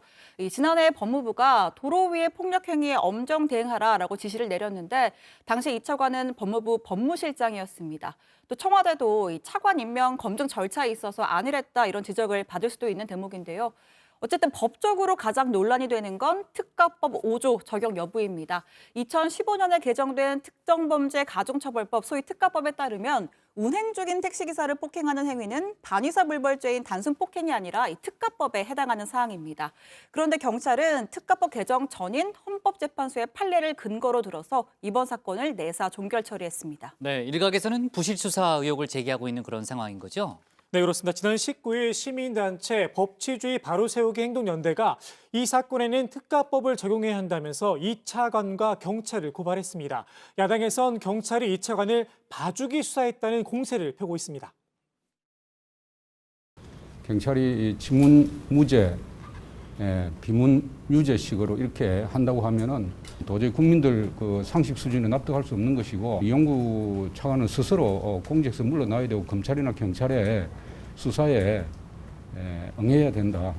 지난해 법무부가 도로 위의 폭력 행위에 엄정 대응하라라고 지시를 내렸는데 당시 이 차관은 법무부 법무실장이었습니다. 또 청와대도 이 차관 임명 검증 절차에 있어서 안일했다 이런 지적을 받을 수도 있는 대목인데요. 어쨌든 법적으로 가장 논란이 되는 건 특가법 5조 적용 여부입니다. 2015년에 개정된 특정범죄 가중처벌법, 소위 특가법에 따르면 운행 중인 택시기사를 폭행하는 행위는 반의사불벌죄인 단순 폭행이 아니라 이 특가법에 해당하는 사항입니다. 그런데 경찰은 특가법 개정 전인 헌법재판소의 판례를 근거로 들어서 이번 사건을 내사 종결 처리했습니다. 네, 일각에서는 부실 수사 의혹을 제기하고 있는 그런 상황인 거죠. 네, 그렇습니다. 지난 19일 시민단체 법치주의 바로세우기 행동연대가 이 사건에는 특가법을 적용해야 한다면서 이 차관과 경찰을 고발했습니다. 야당에선 경찰이 이 차관을 봐주기 수사했다는 공세를 펴고 있습니다. 경찰이 지문 무죄, 비문 유죄식으로 이렇게 한다고 하면은 도저히 국민들 그 상식 수준에 납득할 수 없는 것이고 이용구 차관은 스스로 공직에서 물러나야 되고 검찰이나 경찰의 수사에 응해야 된다.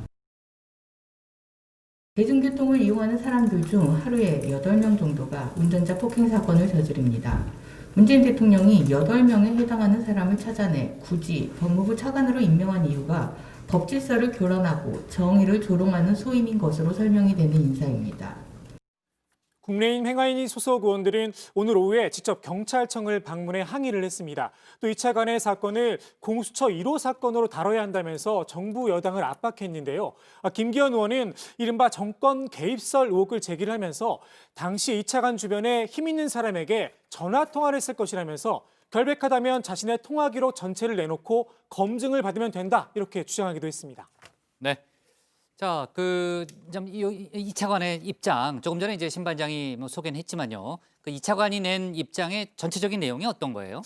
대중교통을 이용하는 사람들 중 하루에 8명 정도가 운전자 폭행 사건을 저지릅니다. 문재인 대통령이 8명에 해당하는 사람을 찾아내 굳이 법무부 차관으로 임명한 이유가 법 질서를 교란하고 정의를 조롱하는 소임인 것으로 설명이 되는 인사입니다. 국민의힘 행안위 소속 의원들은 오늘 오후에 직접 경찰청을 방문해 항의를 했습니다. 또 이 차관의 사건을 공수처 1호 사건으로 다뤄야 한다면서 정부 여당을 압박했는데요. 김기현 의원은 이른바 정권 개입설 의혹을 제기를 하면서 당시 이 차관 주변에 힘 있는 사람에게 전화 통화를 했을 것이라면서 결백하다면 자신의 통화 기록 전체를 내놓고 검증을 받으면 된다 이렇게 주장하기도 했습니다. 네. 자, 이 차관의 입장 조금 전에 이제 신반장이 소개는 했지만요. 그 이 차관이 낸 입장의 전체적인 내용이 어떤 거예요?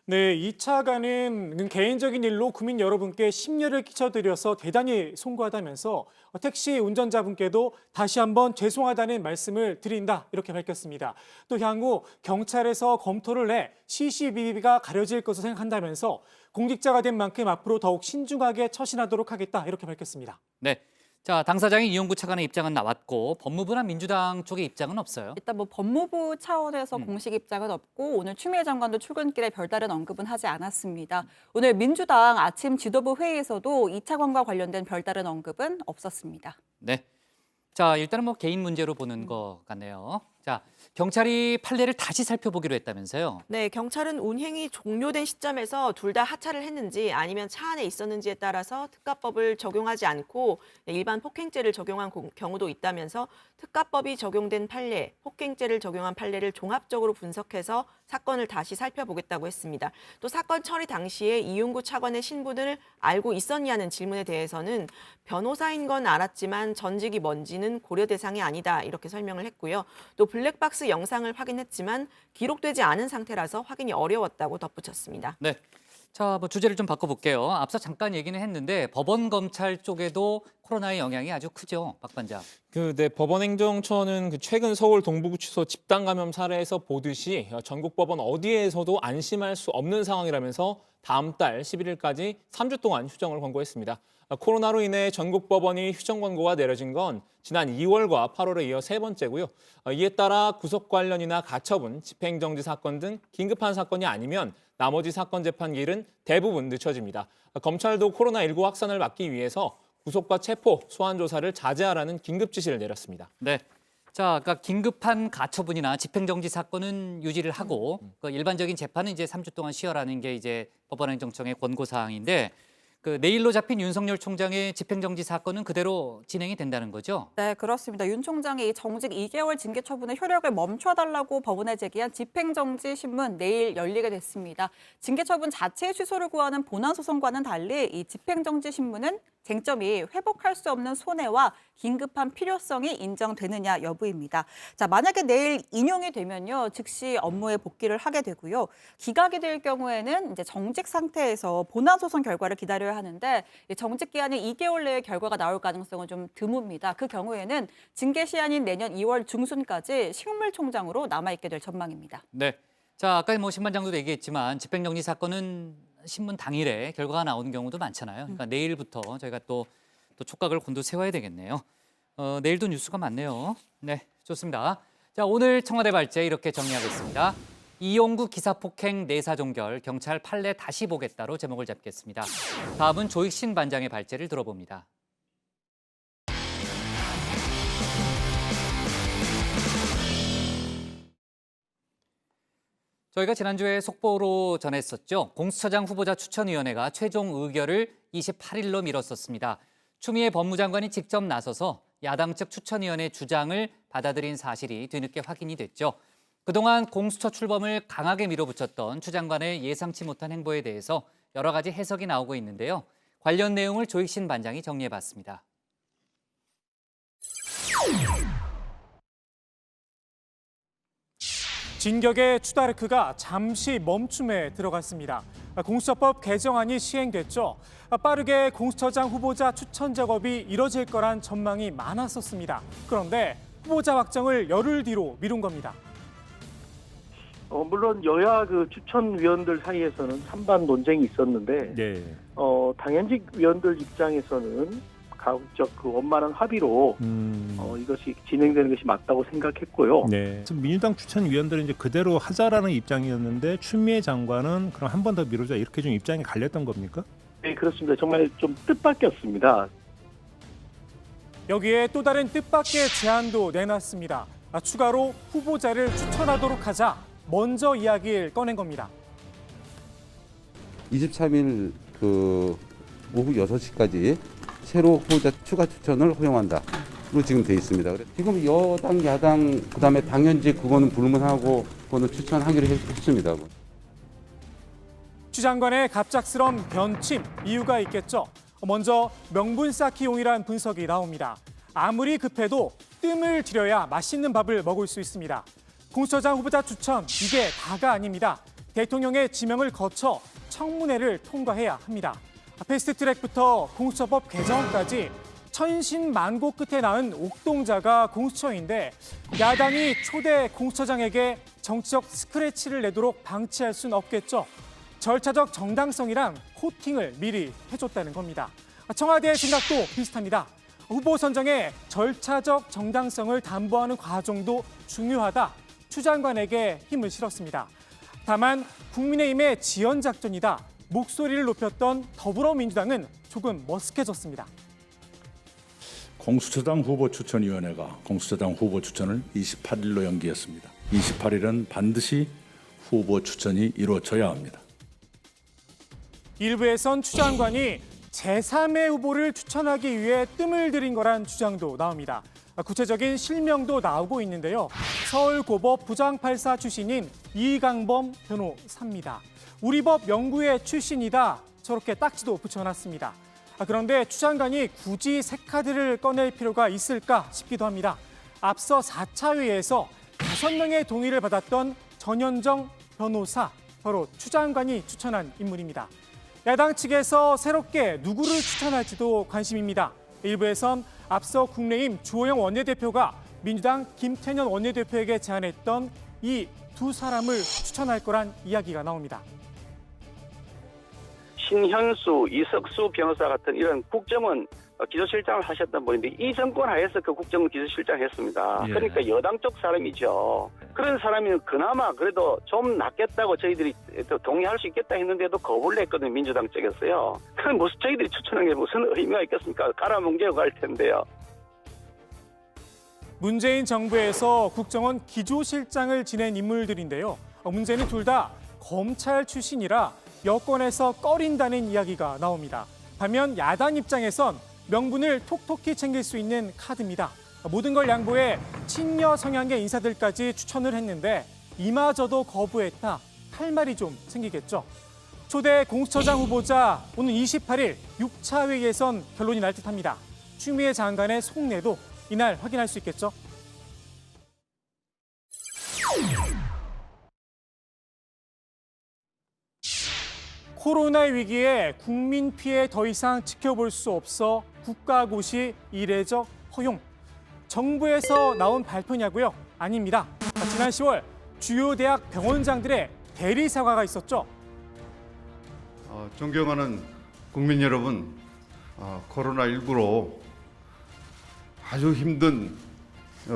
네, 이 차관은 개인적인 일로 국민 여러분께 심려를 끼쳐드려서 대단히 송구하다면서 택시 운전자분께도 다시 한번 죄송하다는 말씀을 드린다 이렇게 밝혔습니다. 또 향후 경찰에서 검토를 해 CCTV가 가려질 것으로 생각한다면서 공직자가 된 만큼 앞으로 더욱 신중하게 처신하도록 하겠다 이렇게 밝혔습니다. 네. 자, 당사장인 이용구 차관의 입장은 나왔고 법무부나 민주당 쪽의 입장은 없어요. 일단 법무부 차원에서 공식 입장은 없고 오늘 추미애 장관도 출근길에 별다른 언급은 하지 않았습니다. 오늘 민주당 아침 지도부 회의에서도 이 차관과 관련된 별다른 언급은 없었습니다. 네. 자, 일단은 개인 문제로 보는 것 같네요. 자, 경찰이 판례를 다시 살펴보기로 했다면서요? 네, 경찰은 운행이 종료된 시점에서 둘 다 하차를 했는지 아니면 차 안에 있었는지에 따라서 특가법을 적용하지 않고 일반 폭행죄를 적용한 경우도 있다면서 특가법이 적용된 판례, 폭행죄를 적용한 판례를 종합적으로 분석해서 사건을 다시 살펴보겠다고 했습니다. 또 사건 처리 당시에 이용구 차관의 신분을 알고 있었냐는 질문에 대해서는 변호사인 건 알았지만 전직이 뭔지는 고려 대상이 아니다 이렇게 설명을 했고요. 또 블랙박스 영상을 확인했지만 기록되지 않은 상태라서 확인이 어려웠다고 덧붙였습니다. 네. 자, 뭐 주제를 좀 바꿔볼게요. 앞서 잠깐 얘기는 했는데 법원 검찰 쪽에도 코로나의 영향이 아주 크죠, 박 반장. 네, 법원행정처는 최근 서울 동부구치소 집단 감염 사례에서 보듯이 전국 법원 어디에서도 안심할 수 없는 상황이라면서 다음 달 11일까지 3주 동안 휴정을 권고했습니다. 코로나로 인해 전국 법원이 휴정 권고가 내려진 건 지난 2월과 8월에 이어 세 번째고요. 이에 따라 구속 관련이나 가처분, 집행정지 사건 등 긴급한 사건이 아니면 나머지 사건 재판 기일은 대부분 늦춰집니다. 검찰도 코로나19 확산을 막기 위해서 구속과 체포, 소환 조사를 자제하라는 긴급 지시를 내렸습니다. 네. 자, 아까 긴급한 가처분이나 집행정지 사건은 유지를 하고 그 일반적인 재판은 이제 3주 동안 쉬어라는 게 이제 법원행정청의 권고 사항인데 그 내일로 잡힌 윤석열 총장의 집행정지 사건은 그대로 진행이 된다는 거죠? 네, 그렇습니다. 윤 총장이 이 정직 2개월 징계 처분의 효력을 멈춰달라고 법원에 제기한 집행정지 신문 내일 열리게 됐습니다. 징계 처분 자체의 취소를 구하는 본안 소송과는 달리 이 집행정지 신문은 쟁점이 회복할 수 없는 손해와 긴급한 필요성이 인정되느냐 여부입니다. 자, 만약에 내일 인용이 되면요, 즉시 업무에 복귀를 하게 되고요. 기각이 될 경우에는 이제 정직 상태에서 본안 소송 결과를 기다려야 하는데 정직 기한이 2개월 내에 결과가 나올 가능성은 좀 드뭅니다. 그 경우에는 징계 시한인 내년 2월 중순까지 식물총장으로 남아있게 될 전망입니다. 네. 자, 아까 뭐 신반장도 얘기했지만 집행정지 사건은 신문 당일에 결과가 나오는 경우도 많잖아요. 그러니까 내일부터 저희가 또 촉각을 곤두 세워야 되겠네요. 내일도 뉴스가 많네요. 네, 좋습니다. 자, 오늘 청와대 발제 이렇게 정리하겠습니다. 이용구 기사폭행 내사 종결, 경찰 판례 다시 보겠다로 제목을 잡겠습니다. 다음은 조익신 반장의 발제를 들어봅니다. 저희가 지난주에 속보로 전했었죠. 공수처장 후보자 추천위원회가 최종 의결을 28일로 미뤘었습니다. 추미애 법무장관이 직접 나서서 야당 측 추천위원회 주장을 받아들인 사실이 뒤늦게 확인이 됐죠. 그동안 공수처 출범을 강하게 밀어붙였던 추 장관의 예상치 못한 행보에 대해서 여러 가지 해석이 나오고 있는데요. 관련 내용을 조익신 반장이 정리해봤습니다. 진격의 추다르크가 잠시 멈춤에 들어갔습니다. 공수처법 개정안이 시행됐죠. 빠르게 공수처장 후보자 추천 작업이 이뤄질 거란 전망이 많았었습니다. 그런데 후보자 확정을 열흘 뒤로 미룬 겁니다. 물론 여야 그 추천위원들 사이에서는 찬반 논쟁이 있었는데 당연직 위원들 입장에서는 가급적 그 원만한 합의로 이것이 진행되는 것이 맞다고 생각했고요. 네. 민주당 추천위원들은 이제 그대로 하자라는 입장이었는데 추미애 장관은 그럼 한 번 더 미루자 이렇게 좀 입장이 갈렸던 겁니까? 네, 그렇습니다. 정말 좀 뜻밖이었습니다. 여기에 또 다른 뜻밖의 제안도 내놨습니다. 추가로 후보자를 추천하도록 하자 먼저 이야기를 꺼낸 겁니다. 23일 그 오후 6시까지 새로 후보자 추가 추천을 허용한다로 지금 돼 있습니다. 지금 여당, 야당, 그다음에 당연직 그거는 불문하고 그거는 추천하기로 했습니다. 추 장관의 갑작스런 변침, 이유가 있겠죠. 먼저 명분 쌓기용이란 분석이 나옵니다. 아무리 급해도 뜸을 들여야 맛있는 밥을 먹을 수 있습니다. 공수처장 후보자 추천, 이게 다가 아닙니다. 대통령의 지명을 거쳐 청문회를 통과해야 합니다. 패스트트랙부터 공수처법 개정까지 천신만고 끝에 낳은 옥동자가 공수처인데 야당이 초대 공수처장에게 정치적 스크래치를 내도록 방치할 수는 없겠죠. 절차적 정당성이란 코팅을 미리 해줬다는 겁니다. 청와대의 생각도 비슷합니다. 후보 선정의 절차적 정당성을 담보하는 과정도 중요하다. 추 장관에게 힘을 실었습니다. 다만 국민의힘의 지연 작전이다. 목소리를 높였던 더불어민주당은 조금 머쓱해졌습니다. 공수처장 후보 추천위원회가 공수처장 후보 추천을 28일로 연기했습니다. 28일은 반드시 후보 추천이 이루어져야 합니다. 일부에선 추 장관이 제3의 후보를 추천하기 위해 뜸을 들인 거란 주장도 나옵니다. 구체적인 실명도 나오고 있는데요. 서울고법 부장판사 출신인 이강범 변호사입니다. 우리법 연구회 출신이다. 저렇게 딱지도 붙여놨습니다. 그런데 추 장관이 굳이 새 카드를 꺼낼 필요가 있을까 싶기도 합니다. 앞서 4차 회의에서 5명의 동의를 받았던 전현정 변호사, 바로 추 장관이 추천한 인물입니다. 야당 측에서 새롭게 누구를 추천할지도 관심입니다. 일부에선 앞서 국민의힘 주호영 원내대표가 민주당 김태년 원내대표에게 제안했던 이 두 사람을 추천할 거란 이야기가 나옵니다. 신현수, 이석수 변호사 같은 이런 국정원 기조실장을 하셨던 분인데 이 정권 하에서 그 국정원 기조실장 했습니다. 예. 그러니까 여당 쪽 사람이죠. 그런 사람이 그나마 그래도 좀 낫겠다고 저희들이 동의할 수 있겠다 했는데도 거부를 했거든요. 민주당 쪽에서요. 그럼 무슨 저희들이 추천한 게 무슨 의미가 있겠습니까? 깔아뭉개고 갈 텐데요. 문재인 정부에서 국정원 기조실장을 지낸 인물들인데요. 문제는 둘 다 검찰 출신이라 여권에서 꺼린다는 이야기가 나옵니다. 반면 야당 입장에선 명분을 톡톡히 챙길 수 있는 카드입니다. 모든 걸 양보해 친여 성향의 인사들까지 추천을 했는데 이마저도 거부했다. 할 말이 좀 생기겠죠. 초대 공수처장 후보자 오는 28일 6차 회의에선 결론이 날 듯합니다. 추미애 장관의 속내도 이날 확인할 수 있겠죠. 코로나 위기에 국민 피해 더 이상 지켜볼 수 없어 국가고시 이례적 허용. 정부에서 나온 발표냐고요? 아닙니다. 지난 10월 주요 대학 병원장들의 대리 사과가 있었죠. 존경하는 국민 여러분, 코로나19로 아주 힘든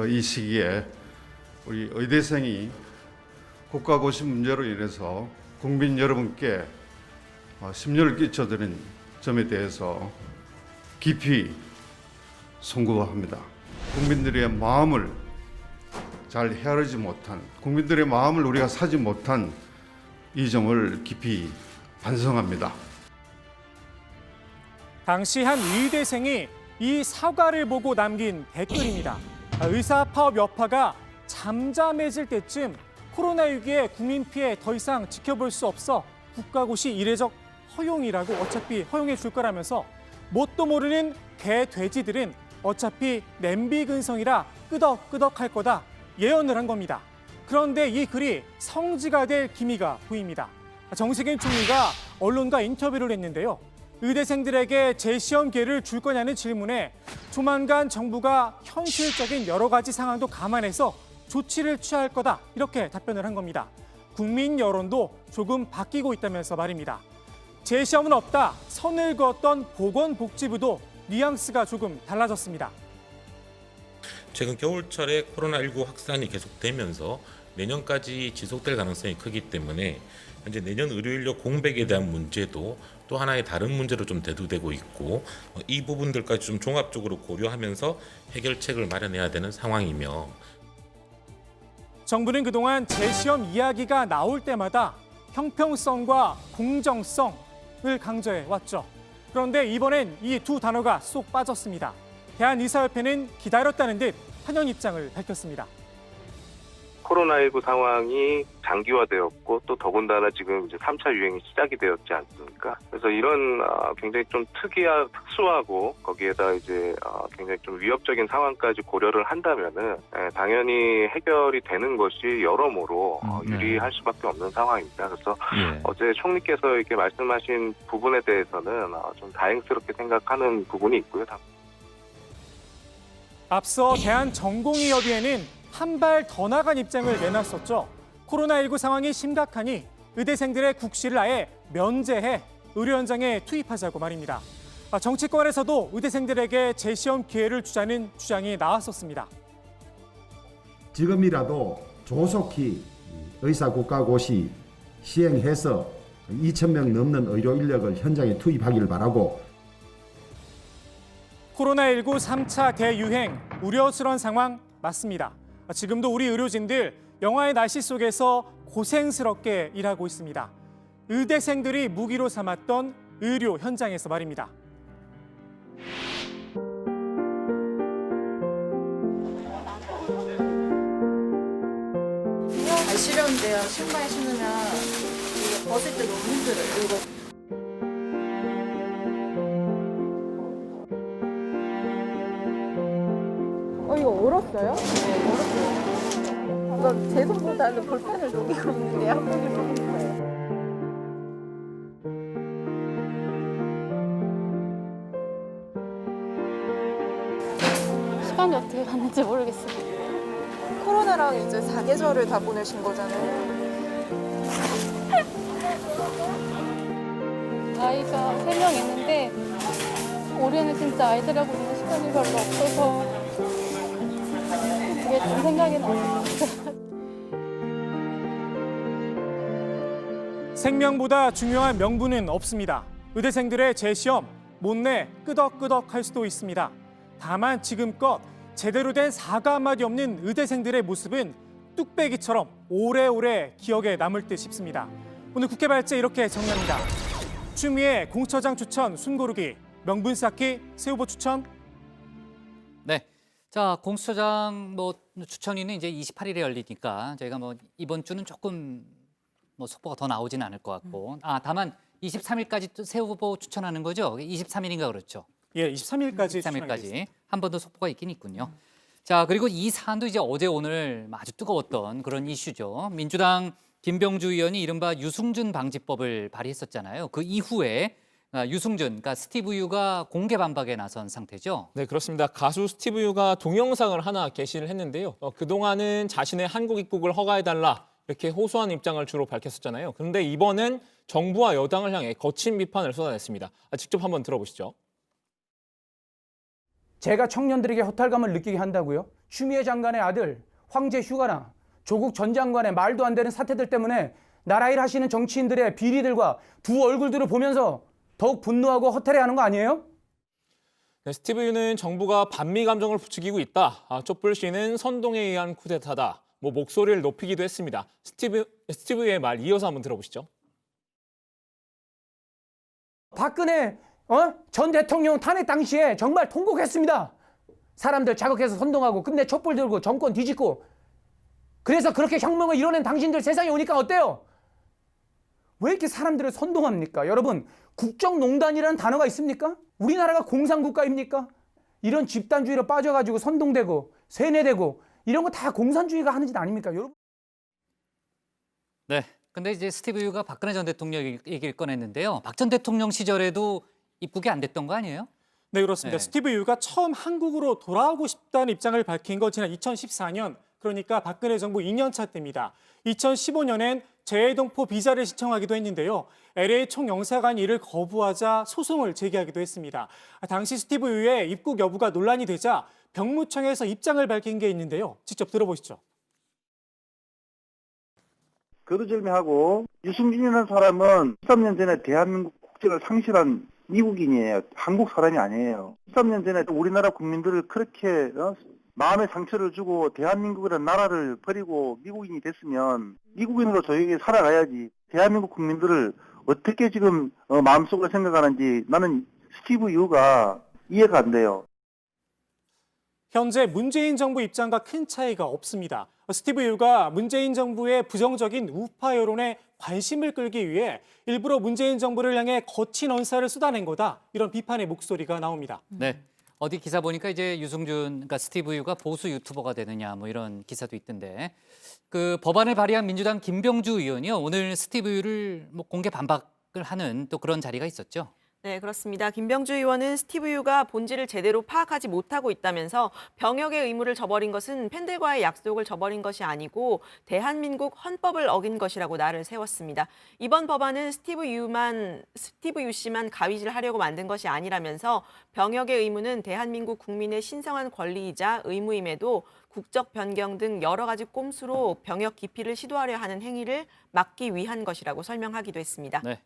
이 시기에 우리 의대생이 국가고시 문제로 인해서 국민 여러분께 심려를 끼쳐드린 점에 대해서 깊이 송구합니다. 국민들의 마음을 잘 헤아리지 못한, 국민들의 마음을 우리가 사지 못한 이 점을 깊이 반성합니다. 당시 한 의대생이 이 사과를 보고 남긴 댓글입니다. 의사 파업 여파가 잠잠해질 때쯤 코로나 위기에 국민 피해 더 이상 지켜볼 수 없어 국가고시 이례적 허용이라고 어차피 허용해 줄 거라면서 뭣도 모르는 개 돼지들은 어차피 냄비 근성이라 끄덕끄덕 할 거다 예언을 한 겁니다. 그런데 이 글이 성지가 될 기미가 보입니다. 정세균 총리가 언론과 인터뷰를 했는데요. 의대생들에게 재시험 기회를 줄 거냐는 질문에 조만간 정부가 현실적인 여러 가지 상황도 감안해서 조치를 취할 거다 이렇게 답변을 한 겁니다. 국민 여론도 조금 바뀌고 있다면서 말입니다. 재시험은 없다 선을 그었던 보건복지부도 뉘앙스가 조금 달라졌습니다. 최근 겨울철에 코로나19 확산이 계속되면서 내년까지 지속될 가능성이 크기 때문에 현재 내년 의료인력 공백에 대한 문제도 또 하나의 다른 문제로 좀 대두되고 있고 이 부분들까지 좀 종합적으로 고려하면서 해결책을 마련해야 되는 상황이며 정부는 그동안 재시험 이야기가 나올 때마다 형평성과 공정성을 강조해 왔죠. 그런데 이번엔 이 두 단어가 쏙 빠졌습니다. 대한의사협회는 기다렸다는 듯 환영 입장을 밝혔습니다. 코로나19 상황이 장기화되었고 또 더군다나 지금 이제 3차 유행이 시작이 되었지 않습니까? 그래서 이런 굉장히 좀 특수하고 거기에다 이제 굉장히 좀 위협적인 상황까지 고려를 한다면은 당연히 해결이 되는 것이 여러모로 유리할 수밖에 없는 상황입니다. 그래서 어제 총리께서 이렇게 말씀하신 부분에 대해서는 좀 다행스럽게 생각하는 부분이 있고요. 앞서 대한전공의협의회는 한 발 더 나간 입장을 내놨었죠. 코로나19 상황이 심각하니 의대생들의 국시를 아예 면제해 의료 현장에 투입하자고 말입니다. 정치권에서도 의대생들에게 재시험 기회를 주자는 주장이 나왔었습니다. 지금이라도 조속히 의사국가고시 시행해서 2,000명 넘는 의료 인력을 현장에 투입하기를 바라고 코로나19 3차 대유행 우려스러운 상황 맞습니다. 지금도 우리 의료진들 영하의 날씨 속에서 고생스럽게 일하고 있습니다. 의대생들이 무기로 삼았던 의료 현장에서 말입니다. 시려운데요. 신발 신으면 이게 벗을 때 너무 힘들어요. 이거. 이거 얼었어요? 네, 얼었어요. 제 손보다는 볼펜을 녹이고 있는데 한국이 녹은 거예요. 될지 모르겠어요. 코로나랑 이제 4계절을 다 보내신 거잖아요. 아이가 3명 있는데 올해는 진짜 아이들하고 있는 시간이 별로 없어서 그게 좀 생각이 나요. 생명보다 중요한 명분은 없습니다. 의대생들의 재시험, 못내 끄덕끄덕할 수도 있습니다. 다만 지금껏 제대로 된 사과 한마디 없는 의대생들의 모습은 뚝배기처럼 오래오래 기억에 남을 듯 싶습니다. 오늘 국회 발제 이렇게 정리합니다. 추미애 공처장 추천 숨고르기, 명분 쌓기 새 후보 추천. 네. 자, 공수처장 추천위는 이제 28일에 열리니까 저희가 이번 주는 조금 속보가 더 나오지는 않을 것 같고. 다만 23일까지 또 새 후보 추천하는 거죠? 23일인가 그렇죠? 예, 23일까지. 한 번 더 속보가 있긴 있군요. 자, 그리고 이 사안도 이제 어제 오늘 아주 뜨거웠던 그런 이슈죠. 민주당 김병주 의원이 이른바 유승준 방지법을 발의했었잖아요. 그 이후에 유승준, 그러니까 스티브 유가 공개 반박에 나선 상태죠. 네, 그렇습니다. 가수 스티브 유가 동영상을 하나 게시를 했는데요. 그동안은 자신의 한국 입국을 허가해달라 이렇게 호소한 입장을 주로 밝혔었잖아요. 그런데 이번엔 정부와 여당을 향해 거친 비판을 쏟아냈습니다. 직접 한번 들어보시죠. 제가 청년들에게 허탈감을 느끼게 한다고요? 추미애 장관의 아들 황제 휴가나 조국 전 장관의 말도 안 되는 사태들 때문에 나라 일 하시는 정치인들의 비리들과 두 얼굴들을 보면서 더욱 분노하고 허탈해하는 거 아니에요? 네, 스티브 유는 정부가 반미 감정을 부추기고 있다. 촛불 시위는 선동에 의한 쿠데타다. 목소리를 높이기도 했습니다. 스티브 유의 말 이어서 한번 들어보시죠. 박근혜 전 대통령 탄핵 당시에 정말 통곡했습니다. 사람들 자극해서 선동하고 끝내 촛불 들고 정권 뒤집고 그래서 그렇게 혁명을 이뤄낸 당신들 세상에 오니까 어때요? 왜 이렇게 사람들을 선동합니까? 여러분, 국정농단이라는 단어가 있습니까? 우리나라가 공산국가입니까? 이런 집단주의로 빠져가지고 선동되고 세뇌되고 이런 거 다 공산주의가 하는 짓 아닙니까? 여러분. 네. 근데 이제 스티브 유가 박근혜 전 대통령 얘기를 꺼냈는데요. 박 전 대통령 시절에도 입국이 안 됐던 거 아니에요? 네, 그렇습니다. 네. 스티브 유가 처음 한국으로 돌아오고 싶다는 입장을 밝힌 건 지난 2014년, 그러니까 박근혜 정부 2년차 때입니다. 2015년엔 재해동포 비자를 신청하기도 했는데요. LA 총영사관이 이를 거부하자 소송을 제기하기도 했습니다. 당시 스티브 유의 입국 여부가 논란이 되자 병무청에서 입장을 밝힌 게 있는데요. 직접 들어보시죠. 거두절미하고 유승준이라는 사람은 13년 전에 대한민국 국적을 상실한 미국인이에요. 한국 사람이 아니에요. 13년 전에 우리나라 국민들을 그렇게 마음의 상처를 주고 대한민국이라는 나라를 버리고 미국인이 됐으면 미국인으로 조용히 살아가야지. 대한민국 국민들을 어떻게 지금 마음속으로 생각하는지 나는 스티브 유가 이해가 안 돼요. 현재 문재인 정부 입장과 큰 차이가 없습니다. 스티브 유가 문재인 정부의 부정적인 우파 여론에 관심을 끌기 위해 일부러 문재인 정부를 향해 거친 언사를 쏟아낸 거다. 이런 비판의 목소리가 나옵니다. 네. 어디 기사 보니까 이제 유승준, 그러니까 스티브 유가 보수 유튜버가 되느냐 이런 기사도 있던데. 그 법안을 발의한 민주당 김병주 의원이요. 오늘 스티브 유를 공개 반박을 하는 또 그런 자리가 있었죠. 네, 그렇습니다. 김병주 의원은 스티브 유가 본질을 제대로 파악하지 못하고 있다면서 병역의 의무를 저버린 것은 팬들과의 약속을 저버린 것이 아니고 대한민국 헌법을 어긴 것이라고 날을 세웠습니다. 이번 법안은 스티브 유 씨만 가위질하려고 만든 것이 아니라면서 병역의 의무는 대한민국 국민의 신성한 권리이자 의무임에도 국적 변경 등 여러 가지 꼼수로 병역 기피를 시도하려 하는 행위를 막기 위한 것이라고 설명하기도 했습니다. 네.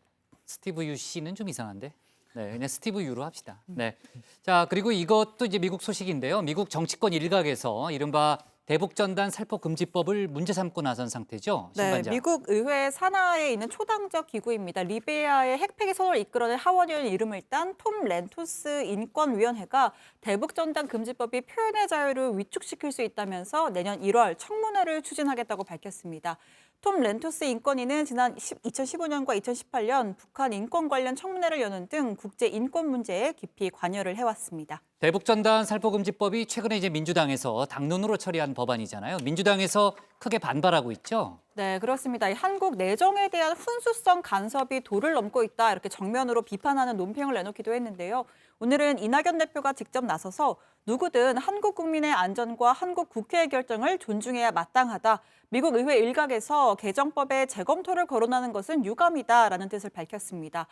스티브 유 씨는 좀 이상한데. 네, 그냥 스티브 유로 합시다. 네. 자, 그리고 이것도 이제 미국 소식인데요. 미국 정치권 일각에서 이른바 대북전단 살포 금지법을 문제 삼고 나선 상태죠. 네, 신반장. 미국 의회 산하에 있는 초당적 기구입니다. 리비아의 핵폐기 선언을 이끌어낸 하원의원 이름을 딴 톰 렌토스 인권위원회가 대북전단 금지법이 표현의 자유를 위축시킬 수 있다면서 내년 1월 청문회를 추진하겠다고 밝혔습니다. 톰 렌토스 인권위는 지난 2015년과 2018년 북한 인권 관련 청문회를 여는 등 국제 인권 문제에 깊이 관여를 해왔습니다. 대북전단 살포금지법이 최근에 이제 민주당에서 당론으로 처리한 법안이잖아요. 민주당에서 크게 반발하고 있죠. 네, 그렇습니다. 이 한국 내정에 대한 훈수성 간섭이 도를 넘고 있다 이렇게 정면으로 비판하는 논평을 내놓기도 했는데요. 오늘은 이낙연 대표가 직접 나서서 누구든 한국 국민의 안전과 한국 국회의 결정을 존중해야 마땅하다. 미국 의회 일각에서 개정법의 재검토를 거론하는 것은 유감이다라는 뜻을 밝혔습니다.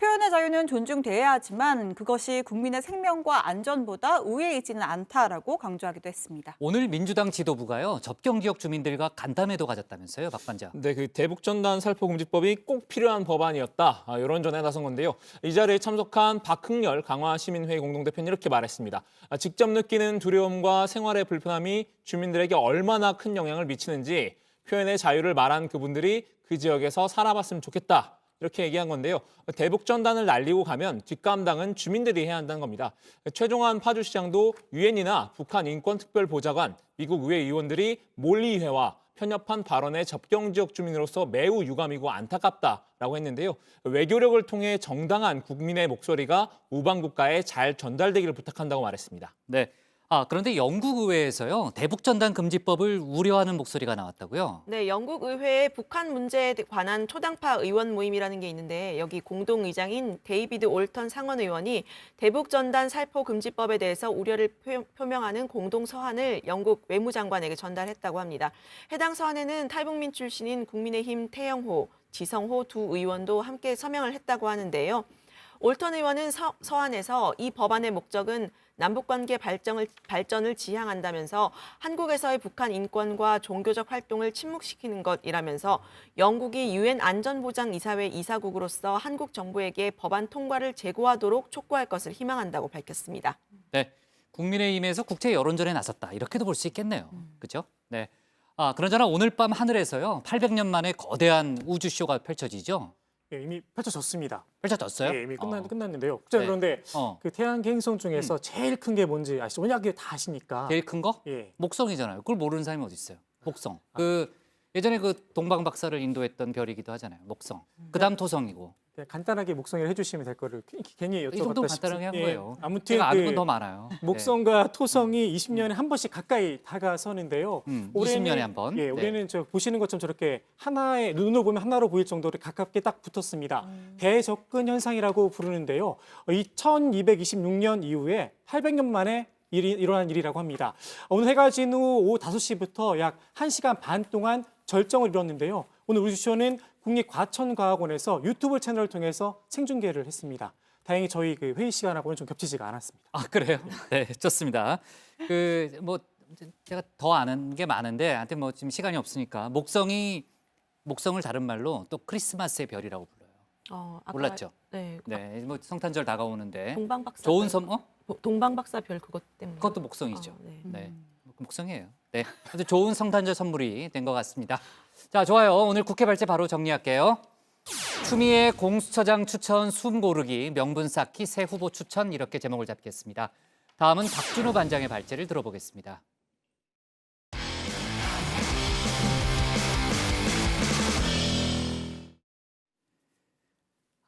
표현의 자유는 존중돼야 하지만 그것이 국민의 생명과 안전보다 우위에 있지는 않다라고 강조하기도 했습니다. 오늘 민주당 지도부가요, 접경 지역 주민들과 간담회도 가졌다면서요, 박 반장. 네, 그 대북전단 살포금지법이 꼭 필요한 법안이었다. 이런 전에 나선 건데요. 이 자리에 참석한 박흥렬 강화시민회의 공동대표는 이렇게 말했습니다. 직접 느끼는 두려움과 생활의 불편함이 주민들에게 얼마나 큰 영향을 미치는지 표현의 자유를 말한 그분들이 그 지역에서 살아봤으면 좋겠다. 이렇게 얘기한 건데요. 대북전단을 날리고 가면 뒷감당은 주민들이 해야 한다는 겁니다. 최종환 파주시장도 유엔이나 북한 인권특별보좌관, 미국 의회 의원들이 몰리회와 편협한 발언에 접경지역 주민으로서 매우 유감이고 안타깝다라고 했는데요. 외교력을 통해 정당한 국민의 목소리가 우방국가에 잘 전달되기를 부탁한다고 말했습니다. 네. 그런데 영국 의회에서요, 대북전단 금지법을 우려하는 목소리가 나왔다고요? 네, 영국 의회에 북한 문제에 관한 초당파 의원 모임이라는 게 있는데 여기 공동의장인 데이비드 올턴 상원 의원이 대북전단 살포 금지법에 대해서 우려를 표명하는 공동 서한을 영국 외무장관에게 전달했다고 합니다. 해당 서한에는 탈북민 출신인 국민의힘 태영호, 지성호 두 의원도 함께 서명을 했다고 하는데요. 올턴 의원은 서한에서 이 법안의 목적은 남북관계 발전을 지향한다면서 한국에서의 북한 인권과 종교적 활동을 침묵시키는 것이라면서 영국이 유엔 안전보장이사회 이사국으로서 한국 정부에게 법안 통과를 재고하도록 촉구할 것을 희망한다고 밝혔습니다. 네, 국민의힘에서 국제 여론전에 나섰다. 이렇게도 볼 수 있겠네요. 그렇죠? 네. 그나저나 오늘 밤 하늘에서요, 800년 만에 거대한 우주쇼가 펼쳐지죠? 예, 이미 펼쳐졌습니다. 펼쳐졌어요? 네, 이미 끝났는데요. 그런데 그 태양계 행성 중에서 제일 큰 게 뭔지 아시죠? 워낙 다 아시니까. 제일 큰 거? 예. 목성이잖아요. 그걸 모르는 사람이 어디 있어요? 목성. 예전에 그 동방 박사를 인도했던 별이기도 하잖아요. 목성. 그다음 토성이고. 네, 간단하게 목성이를 해주시면 될 거를 괜히 여쭤봤다. 이 정도 간단하게 한 거예요. 아무튼 제가 아는 건 더 많아요. 목성과 토성이 20년에 한 번씩 가까이 다가서는데요. 20년에 한 번. 예, 올해는 저 보시는 것처럼 저렇게 하나의 눈으로 보면 하나로 보일 정도로 가깝게 딱 붙었습니다. 대접근 현상이라고 부르는데요. 1226년 이후에 800년 만에 일어난 일이라고 합니다. 오늘 해가 진 후 오후 5시부터 약 1시간 반 동안 절정을 이뤘는데요. 오늘 우주쇼는 국립과천과학원에서 유튜브 채널을 통해서 생중계를 했습니다. 다행히 저희 그 회의 시간하고는 좀 겹치지가 않았습니다. 그래요? 네, 좋습니다. 제가 더 아는 게 많은데, 하여튼 뭐 지금 시간이 없으니까 목성을 다른 말로 또 크리스마스의 별이라고 불러요. 몰랐죠? 네. 뭐 성탄절 다가오는데. 동방박사. 좋은 동방박사 별 그것 때문에. 그것도 목성이죠. 네. 목성이에요. 네. 아주 좋은 성탄절 선물이 된 것 같습니다. 자, 좋아요. 오늘 국회 발제 바로 정리할게요. 추미애 공수처장 추천 숨 고르기, 명분 쌓기, 새 후보 추천 이렇게 제목을 잡겠습니다. 다음은 박준호 반장의 발제를 들어보겠습니다.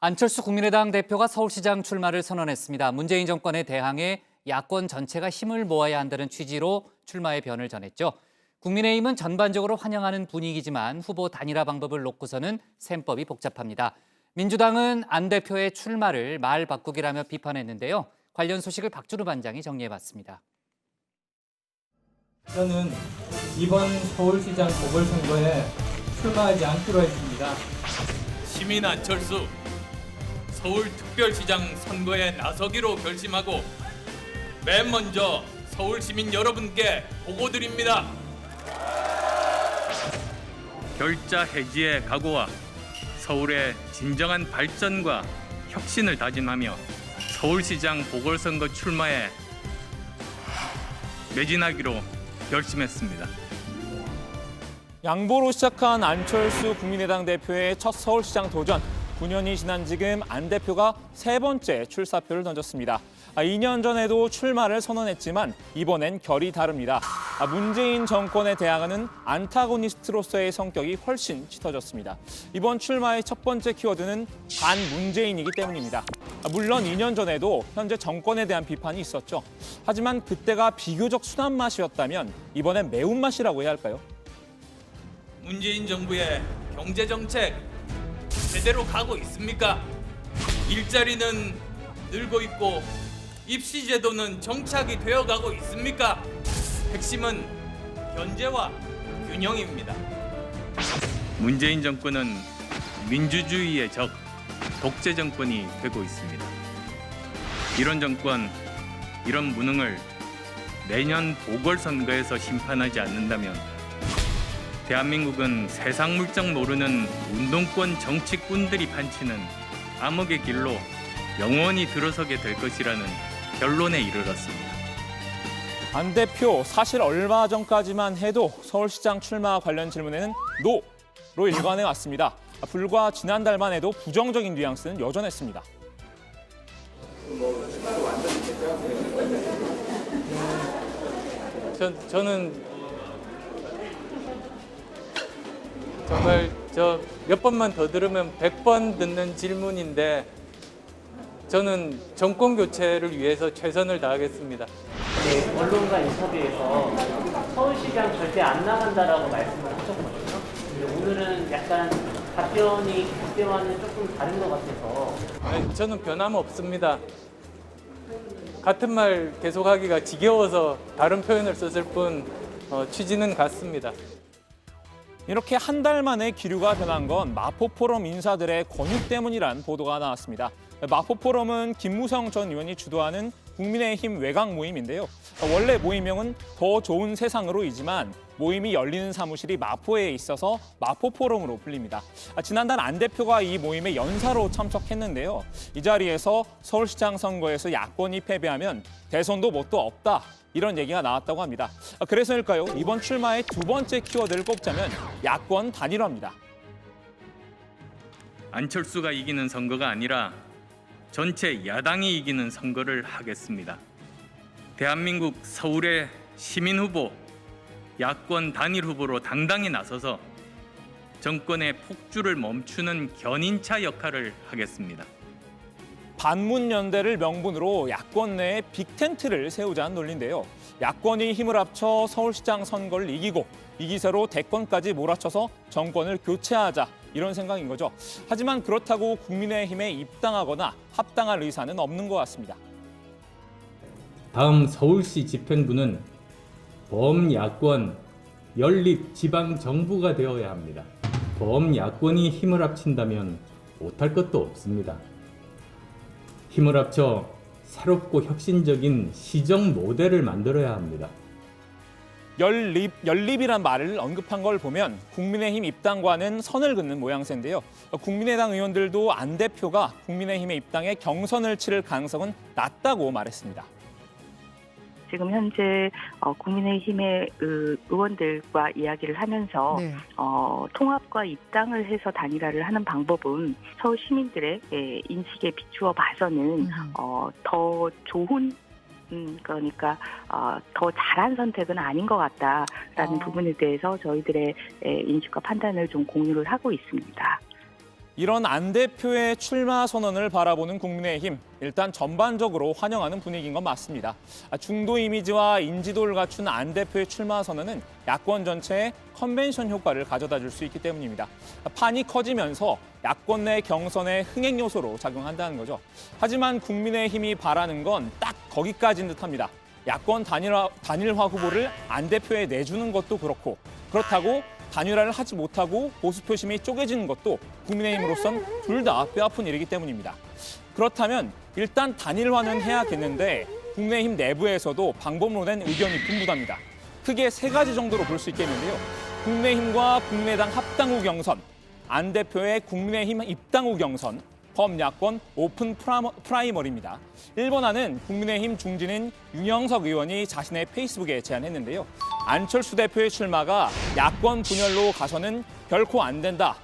안철수 국민의당 대표가 서울시장 출마를 선언했습니다. 문재인 정권에 대항해 야권 전체가 힘을 모아야 한다는 취지로 출마의 변을 전했죠. 국민의힘은 전반적으로 환영하는 분위기지만 후보 단일화 방법을 놓고서는 셈법이 복잡합니다. 민주당은 안 대표의 출마를 말 바꾸기라며 비판했는데요. 관련 소식을 박준호 반장이 정리해봤습니다. 저는 이번 서울시장 보궐선거에 출마하지 않기로 했습니다. 시민 안철수, 서울특별시장 선거에 나서기로 결심하고 맨 먼저 서울 시민 여러분께 보고드립니다. 결자 해지의 각오와 서울의 진정한 발전과 혁신을 다짐하며 서울시장 보궐선거 출마에 매진하기로 결심했습니다. 양보로 시작한 안철수 국민의당 대표의 첫 서울시장 도전. 9년이 지난 지금 안 대표가 세 번째 출사표를 던졌습니다. 2년 전에도 출마를 선언했지만 이번엔 결이 다릅니다. 문재인 정권에 대항하는 안타고니스트로서의 성격이 훨씬 짙어졌습니다. 이번 출마의 첫 번째 키워드는 반문재인이기 때문입니다. 물론 2년 전에도 현재 정권에 대한 비판이 있었죠. 하지만 그때가 비교적 순한 맛이었다면 이번엔 매운맛이라고 해야 할까요? 문재인 정부의 경제 정책 제대로 가고 있습니까? 일자리는 늘고 있고 입시 제도는 정착이 되어 가고 있습니까? 핵심은 견제와 균형입니다. 문재인 정권은 민주주의의 적, 독재 정권이 되고 있습니다. 이런 정권, 이런 무능을 내년 보궐선거에서 심판하지 않는다면 대한민국은 세상 물정 모르는 운동권 정치꾼들이 판치는 암흑의 길로 영원히 들어서게 될 것이라는 결론에 이르렀습니다. 안 대표 사실 얼마 전까지만 해도 서울시장 출마 관련 질문에는 노로 일관해 왔습니다. 불과 지난달만 해도 부정적인 뉘앙스는 여전했습니다. 저는 정말 몇 번만 더 들으면 100번 듣는 질문인데 저는 정권 교체를 위해서 최선을 다하겠습니다. 네, 언론과 인터뷰에서 서울시장 절대 안 나간다라고 말씀을 하셨거든요. 근데 오늘은 약간 답변이 그때와는 조금 다른 것 같아서. 아니, 저는 변함없습니다. 같은 말 계속하기가 지겨워서 다른 표현을 썼을 뿐 취지는 같습니다. 이렇게 한 달 만에 기류가 변한 건 마포포럼 인사들의 권유 때문이란 보도가 나왔습니다. 마포포럼은 김무성 전 의원이 주도하는 국민의힘 외곽 모임인데요. 원래 모임명은 더 좋은 세상으로이지만 모임이 열리는 사무실이 마포에 있어서 마포포럼으로 불립니다. 지난달 안 대표가 이 모임에 연사로 참석했는데요. 이 자리에서 서울시장 선거에서 야권이 패배하면 대선도 뭣도 없다. 이런 얘기가 나왔다고 합니다. 그래서일까요? 이번 출마의 두 번째 키워드를 꼽자면 야권 단일화입니다. 안철수가 이기는 선거가 아니라 전체 야당이 이기는 선거를 하겠습니다. 대한민국 서울의 시민 후보, 야권 단일 후보로 당당히 나서서 정권의 폭주를 멈추는 견인차 역할을 하겠습니다. 반문연대를 명분으로 야권 내에 빅텐트를 세우자는 논리인데요. 야권이 힘을 합쳐 서울시장 선거를 이기고 이 기세로 대권까지 몰아쳐서 정권을 교체하자 이런 생각인 거죠. 하지만 그렇다고 국민의힘에 입당하거나 합당할 의사는 없는 것 같습니다. 다음 서울시 집행부는 범야권 연립 지방정부가 되어야 합니다. 범야권이 힘을 합친다면 못할 것도 없습니다. 힘을 합쳐 새롭고 혁신적인 시정 모델을 만들어야 합니다. 연립이란 말을 언급한 걸 보면 국민의힘 입당과는 선을 긋는 모양새인데요. 국민의당 의원들도 안 대표가 국민의힘에 입당해 경선을 치를 가능성은 낮다고 말했습니다. 지금 현재 국민의힘의 의원들과 이야기를 하면서 네. 통합과 입당을 해서 단일화를 하는 방법은 서울 시민들의 인식에 비추어 봐서는 더 좋은 그러니까 더 잘한 선택은 아닌 것 같다라는 부분에 대해서 저희들의 인식과 판단을 좀 공유를 하고 있습니다. 이런 안 대표의 출마 선언을 바라보는 국민의힘, 일단 전반적으로 환영하는 분위기인 건 맞습니다. 중도 이미지와 인지도를 갖춘 안 대표의 출마 선언은 야권 전체에 컨벤션 효과를 가져다 줄 수 있기 때문입니다. 판이 커지면서 야권 내 경선의 흥행 요소로 작용한다는 거죠. 하지만 국민의힘이 바라는 건 딱 거기까지인 듯합니다. 야권 단일화 후보를 안 대표에 내주는 것도 그렇다고 단일화를 하지 못하고 보수 표심이 쪼개지는 것도 국민의힘으로선 둘 다 뼈아픈 일이기 때문입니다. 그렇다면 일단 단일화는 해야겠는데 국민의힘 내부에서도 방법론엔 의견이 분분합니다. 크게 세 가지 정도로 볼 수 있겠는데요. 국민의힘과 국민의당 합당 후 경선, 안 대표의 국민의힘 입당 후 경선, 범야권 오픈 프라이머리입니다. 1번안은 국민의힘 중진인 윤영석 의원이 자신의 페이스북에 제안했는데요. 안철수 대표의 출마가 야권 분열로 가서는 결코 안 된다.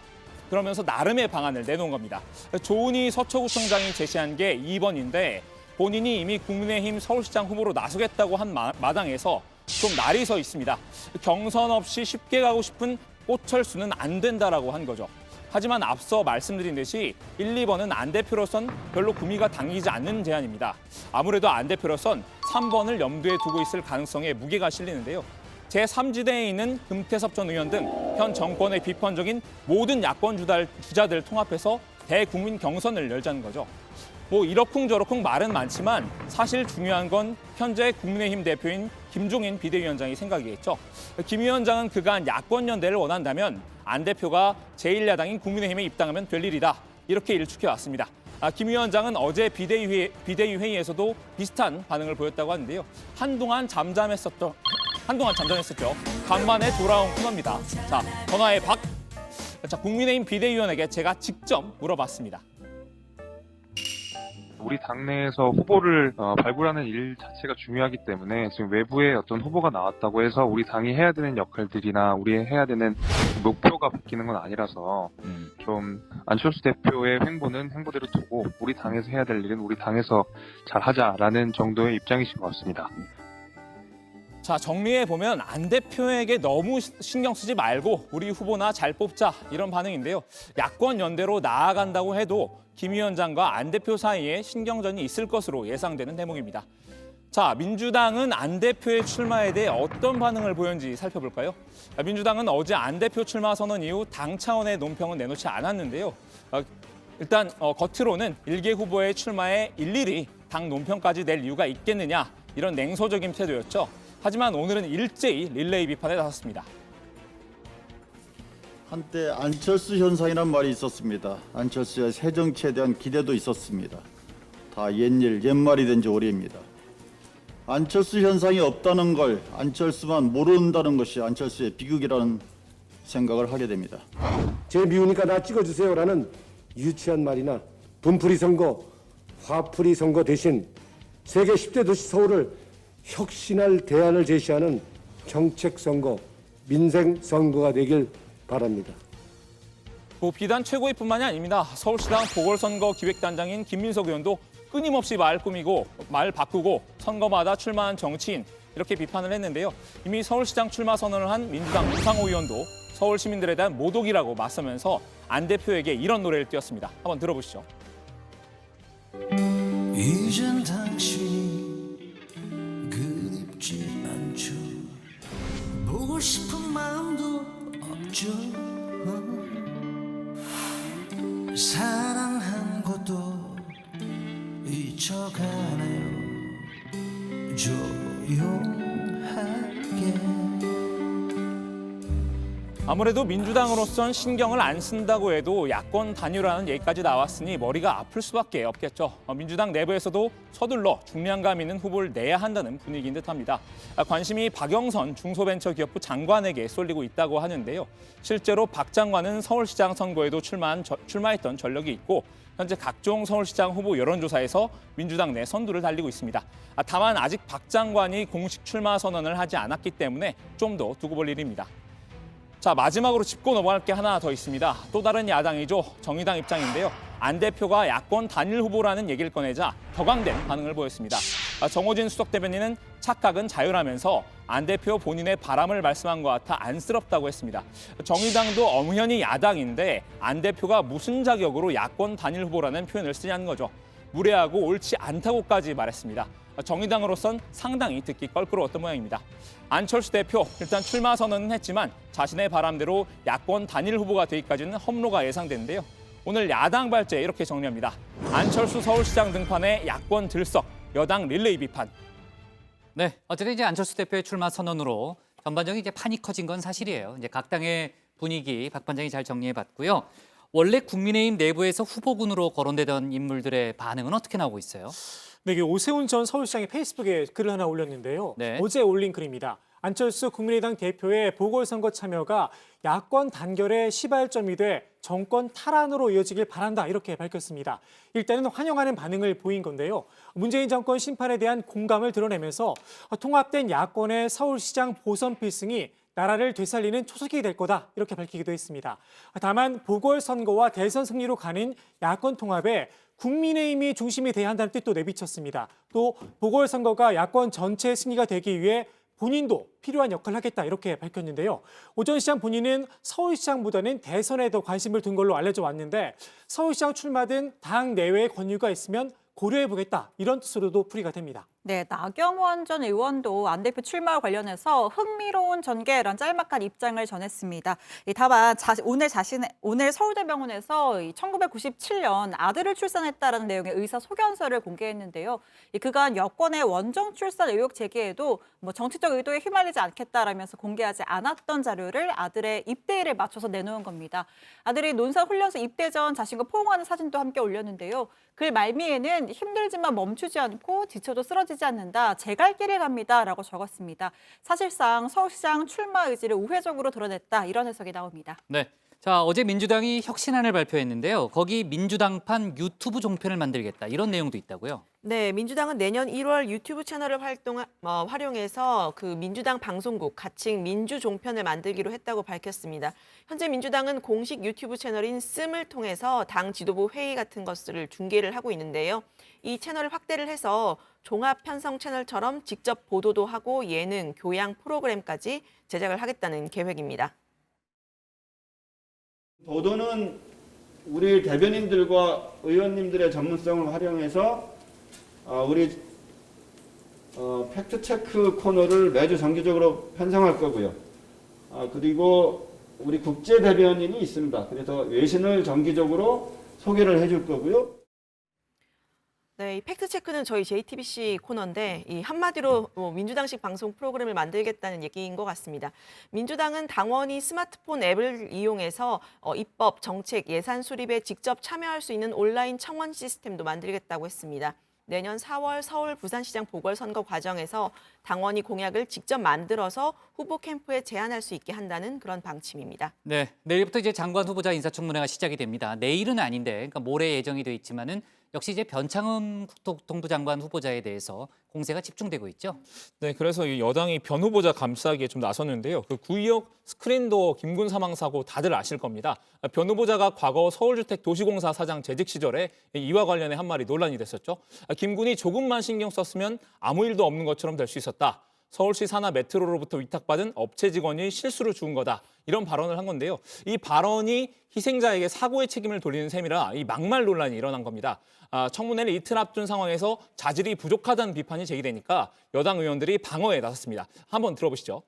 그러면서 나름의 방안을 내놓은 겁니다. 조은희 서초구청장이 제시한 게 2번인데 본인이 이미 국민의힘 서울시장 후보로 나서겠다고 한 마당에서 좀 날이 서 있습니다. 경선 없이 쉽게 가고 싶은 꽃철수는 안 된다라고 한 거죠. 하지만 앞서 말씀드린 듯이 1, 2번은 안 대표로선 별로 구미가 당기지 않는 제안입니다. 아무래도 안 대표로선 3번을 염두에 두고 있을 가능성에 무게가 실리는데요. 제3지대에 있는 금태섭 전 의원 등 현 정권의 비판적인 모든 야권 주자들 통합해서 대국민 경선을 열자는 거죠. 뭐 이러쿵저러쿵 말은 많지만 사실 중요한 건 현재 국민의힘 대표인 김종인 비대위원장의 생각이겠죠. 김 위원장은 그간 야권 연대를 원한다면 안 대표가 제1야당인 국민의힘에 입당하면 될 일이다. 이렇게 일축해왔습니다. 김 위원장은 어제 비대위 회의에서도 비슷한 반응을 보였다고 하는데요. 한동안 잠잠했었죠. 간만에 돌아온 코너입니다. 자, 전화의 국민의힘 비대위원에게 제가 직접 물어봤습니다. 우리 당내에서 후보를 발굴하는 일 자체가 중요하기 때문에 지금 외부에 어떤 후보가 나왔다고 해서 우리 당이 해야 되는 역할들이나 우리 해야 되는 목표가 바뀌는 건 아니라서 좀 안철수 대표의 횡보는 횡보대로 두고 우리 당에서 해야 될 일은 우리 당에서 잘 하자라는 정도의 입장이신 것 같습니다. 자, 정리해보면 안 대표에게 너무 신경 쓰지 말고 우리 후보나 잘 뽑자 이런 반응인데요. 야권 연대로 나아간다고 해도 김 위원장과 안 대표 사이에 신경전이 있을 것으로 예상되는 대목입니다. 자, 민주당은 안 대표의 출마에 대해 어떤 반응을 보였는지 살펴볼까요? 민주당은 어제 안 대표 출마 선언 이후 당 차원의 논평은 내놓지 않았는데요. 일단 겉으로는 일개 후보의 출마에 일일이 당 논평까지 낼 이유가 있겠느냐 이런 냉소적인 태도였죠. 하지만 오늘은 일제히 릴레이 비판에 나섰습니다. 한때 안철수 현상이란 말이 있었습니다. 안철수의 새 정치에 대한 기대도 있었습니다. 다 옛일 옛말이 된 지 오래입니다. 안철수 현상이 없다는 걸 안철수만 모른다는 것이 안철수의 비극이라는 생각을 하게 됩니다. 제 미우니까 나 찍어주세요라는 유치한 말이나 분풀이 선거, 화풀이 선거 대신 세계 10대 도시 서울을 혁신할 대안을 제시하는 정책 선거, 민생 선거가 되길 바랍니다. 비단 최고위뿐만이 아닙니다. 서울시당 보궐선거 기획단장인 김민석 의원도 끊임없이 말 바꾸고 선거마다 출마한 정치인 이렇게 비판을 했는데요. 이미 서울시장 출마 선언을 한 민주당 우상호 의원도 서울 시민들에 대한 모독이라고 맞서면서 안 대표에게 이런 노래를 띄웠습니다. 한번 들어보시죠. 이젠 당신이 그립지 않죠. 보고 싶은 마음도 없죠. 사랑한 것도 잊혀가네요. 조용하게. 아무래도 민주당으로선 신경을 안 쓴다고 해도 야권 단일화는 얘기까지 나왔으니 머리가 아플 수밖에 없겠죠. 민주당 내부에서도 서둘러 중량감 있는 후보를 내야 한다는 분위기인 듯합니다. 관심이 박영선 중소벤처기업부 장관에게 쏠리고 있다고 하는데요. 실제로 박 장관은 서울시장 선거에도 출마했던 전력이 있고 현재 각종 서울시장 후보 여론조사에서 민주당 내 선두를 달리고 있습니다. 다만 아직 박 장관이 공식 출마 선언을 하지 않았기 때문에 좀 더 두고 볼 일입니다. 자, 마지막으로 짚고 넘어갈 게 하나 더 있습니다. 또 다른 야당이죠. 정의당 입장인데요. 안 대표가 야권 단일 후보라는 얘기를 꺼내자 격앙된 반응을 보였습니다. 정호진 수석 대변인은 착각은 자유라면서 안 대표 본인의 바람을 말씀한 것 같아 안쓰럽다고 했습니다. 정의당도 엄연히 야당인데 안 대표가 무슨 자격으로 야권 단일 후보라는 표현을 쓰냐는 거죠. 무례하고 옳지 않다고까지 말했습니다. 정의당으로선 상당히 듣기 껄끄러웠던 모양입니다. 안철수 대표 일단 출마 선언은 했지만 자신의 바람대로 야권 단일 후보가 되기까지는 험로가 예상되는데요. 오늘 야당 발제 이렇게 정리합니다. 안철수 서울시장 등판에 야권 들썩, 여당 릴레이 비판. 네, 어쨌든 이제 안철수 대표의 출마 선언으로 전반적인 이제 판이 커진 건 사실이에요. 이제 각 당의 분위기 박 반장이 잘 정리해봤고요. 원래 국민의힘 내부에서 후보군으로 거론되던 인물들의 반응은 어떻게 나오고 있어요? 네, 이게 오세훈 전 서울시장이 페이스북에 글을 하나 올렸는데요. 네. 어제 올린 글입니다. 안철수 국민의당 대표의 보궐선거 참여가 야권 단결의 시발점이 돼 정권 탈환으로 이어지길 바란다 이렇게 밝혔습니다. 일단은 환영하는 반응을 보인 건데요. 문재인 정권 심판에 대한 공감을 드러내면서 통합된 야권의 서울시장 보선 필승이 나라를 되살리는 초석이 될 거다 이렇게 밝히기도 했습니다. 다만 보궐선거와 대선 승리로 가는 야권 통합에 국민의힘이 중심이 돼야 한다는 뜻도 내비쳤습니다. 또 보궐선거가 야권 전체 승리가 되기 위해 본인도 필요한 역할을 하겠다 이렇게 밝혔는데요. 오 전 시장 본인은 서울시장보다는 대선에 더 관심을 둔 걸로 알려져 왔는데 서울시장 출마 등 당 내외의 권유가 있으면 고려해보겠다 이런 뜻으로도 풀이가 됩니다. 네, 나경원 전 의원도 안 대표 출마와 관련해서 흥미로운 전개란 짤막한 입장을 전했습니다. 다만 오늘 서울대병원에서 1997년 아들을 출산했다라는 내용의 의사소견서를 공개했는데요. 그간 여권의 원정 출산 의혹 제기에도 정치적 의도에 휘말리지 않겠다라면서 공개하지 않았던 자료를 아들의 입대일에 맞춰서 내놓은 겁니다. 아들이 논산훈련소 입대 전 자신과 포옹하는 사진도 함께 올렸는데요. 글 말미에는 힘들지만 멈추지 않고 지쳐도 쓰러지지 않는다. 제 갈 길을 갑니다라고 적었습니다. 사실상 서울시장 출마 의지를 우회적으로 드러냈다. 이런 해석이 나옵니다. 네. 자, 어제 민주당이 혁신안을 발표했는데요. 거기 민주당판 유튜브 종편을 만들겠다. 이런 내용도 있다고요. 네, 민주당은 내년 1월 유튜브 채널을 활용해서 그 민주당 방송국 가칭 민주종편을 만들기로 했다고 밝혔습니다. 현재 민주당은 공식 유튜브 채널인 씀을 통해서 당 지도부 회의 같은 것을 중계를 하고 있는데요. 이 채널을 확대를 해서 종합 편성 채널처럼 직접 보도도 하고 예능, 교양 프로그램까지 제작을 하겠다는 계획입니다. 보도는 우리 대변인들과 의원님들의 전문성을 활용해서 우리 팩트체크 코너를 매주 정기적으로 편성할 거고요. 그리고 우리 국제 대변인이 있습니다. 그래서 외신을 정기적으로 소개를 해줄 거고요. 네, 이 팩트체크는 저희 JTBC 코너인데 이 한마디로 민주당식 방송 프로그램을 만들겠다는 얘기인 것 같습니다. 민주당은 당원이 스마트폰 앱을 이용해서 입법, 정책, 예산 수립에 직접 참여할 수 있는 온라인 청원 시스템도 만들겠다고 했습니다. 내년 4월 서울 부산시장 보궐선거 과정에서 당원이 공약을 직접 만들어서 후보 캠프에 제안할 수 있게 한다는 그런 방침입니다. 네, 내일부터 이제 장관 후보자 인사청문회가 시작이 됩니다. 내일은 아닌데, 그러니까 모레 예정이 돼 있지만은 역시 이제 변창흠 국토통부 장관 후보자에 대해서 공세가 집중되고 있죠. 네, 그래서 이 여당이 변 후보자 감싸기에 좀 나섰는데요. 그 구의역 스크린도어 김군 사망 사고 다들 아실 겁니다. 변 후보자가 과거 서울주택 도시공사 사장 재직 시절에 이와 관련해 한 말이 논란이 됐었죠. 김군이 조금만 신경 썼으면 아무 일도 없는 것처럼 될 수 있었다. 서울시 산하 메트로로부터 위탁받은 업체 직원이 실수로 죽은 거다. 이런 발언을 한 건데요. 이 발언이 희생자에게 사고의 책임을 돌리는 셈이라 이 막말 논란이 일어난 겁니다. 청문회를 이틀 앞둔 상황에서 자질이 부족하다는 비판이 제기되니까 여당 의원들이 방어에 나섰습니다. 한번 들어보시죠.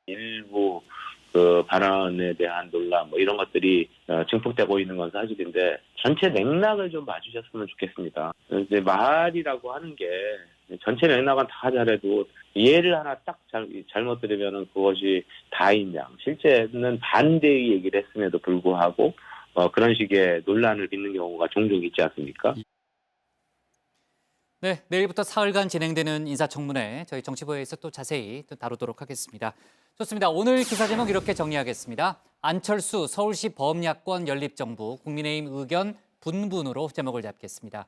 일부 그 발언에 대한 논란 이런 것들이 증폭되고 있는 건 사실인데 전체 맥락을 좀 봐주셨으면 좋겠습니다. 이제 말이라고 하는 게 전체 맥락은 다 잘해도 예를 하나 딱 잘못 들으면 그것이 다인 양. 실제는 반대의 얘기를 했음에도 불구하고 그런 식의 논란을 빚는 경우가 종종 있지 않습니까? 네, 내일부터 사흘간 진행되는 인사청문회 저희 정치부에서 또 자세히 또 다루도록 하겠습니다. 좋습니다. 오늘 기사 제목 이렇게 정리하겠습니다. 안철수 서울시 범야권 연립정부 국민의힘 의견 분분으로 제목을 잡겠습니다.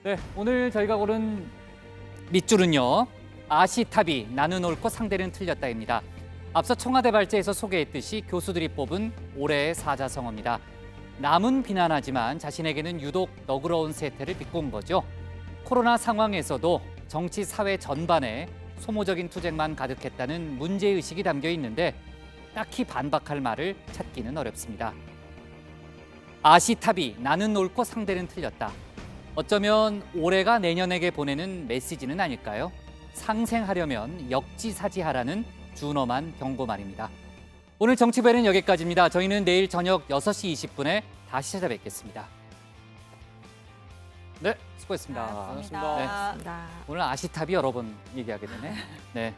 네, 오늘 저희가 고른 밑줄은요. 아시탑이 나는 옳고 상대는 틀렸다입니다. 앞서 청와대 발제에서 소개했듯이 교수들이 뽑은 올해의 사자성어입니다. 남은 비난하지만 자신에게는 유독 너그러운 세태를 비꼰 거죠. 코로나 상황에서도 정치 사회 전반에 소모적인 투쟁만 가득했다는 문제의식이 담겨 있는데 딱히 반박할 말을 찾기는 어렵습니다. 아시탑이 나는 옳고 상대는 틀렸다. 어쩌면 올해가 내년에게 보내는 메시지는 아닐까요? 상생하려면 역지사지하라는 준엄한 경고 말입니다. 오늘 정치부에는 여기까지입니다. 저희는 내일 저녁 6시 20분에 다시 찾아뵙겠습니다. 네, 수고했습니다. 고맙습니다. 네, 오늘 아시탑이 여러 번 얘기하게 되네. 네.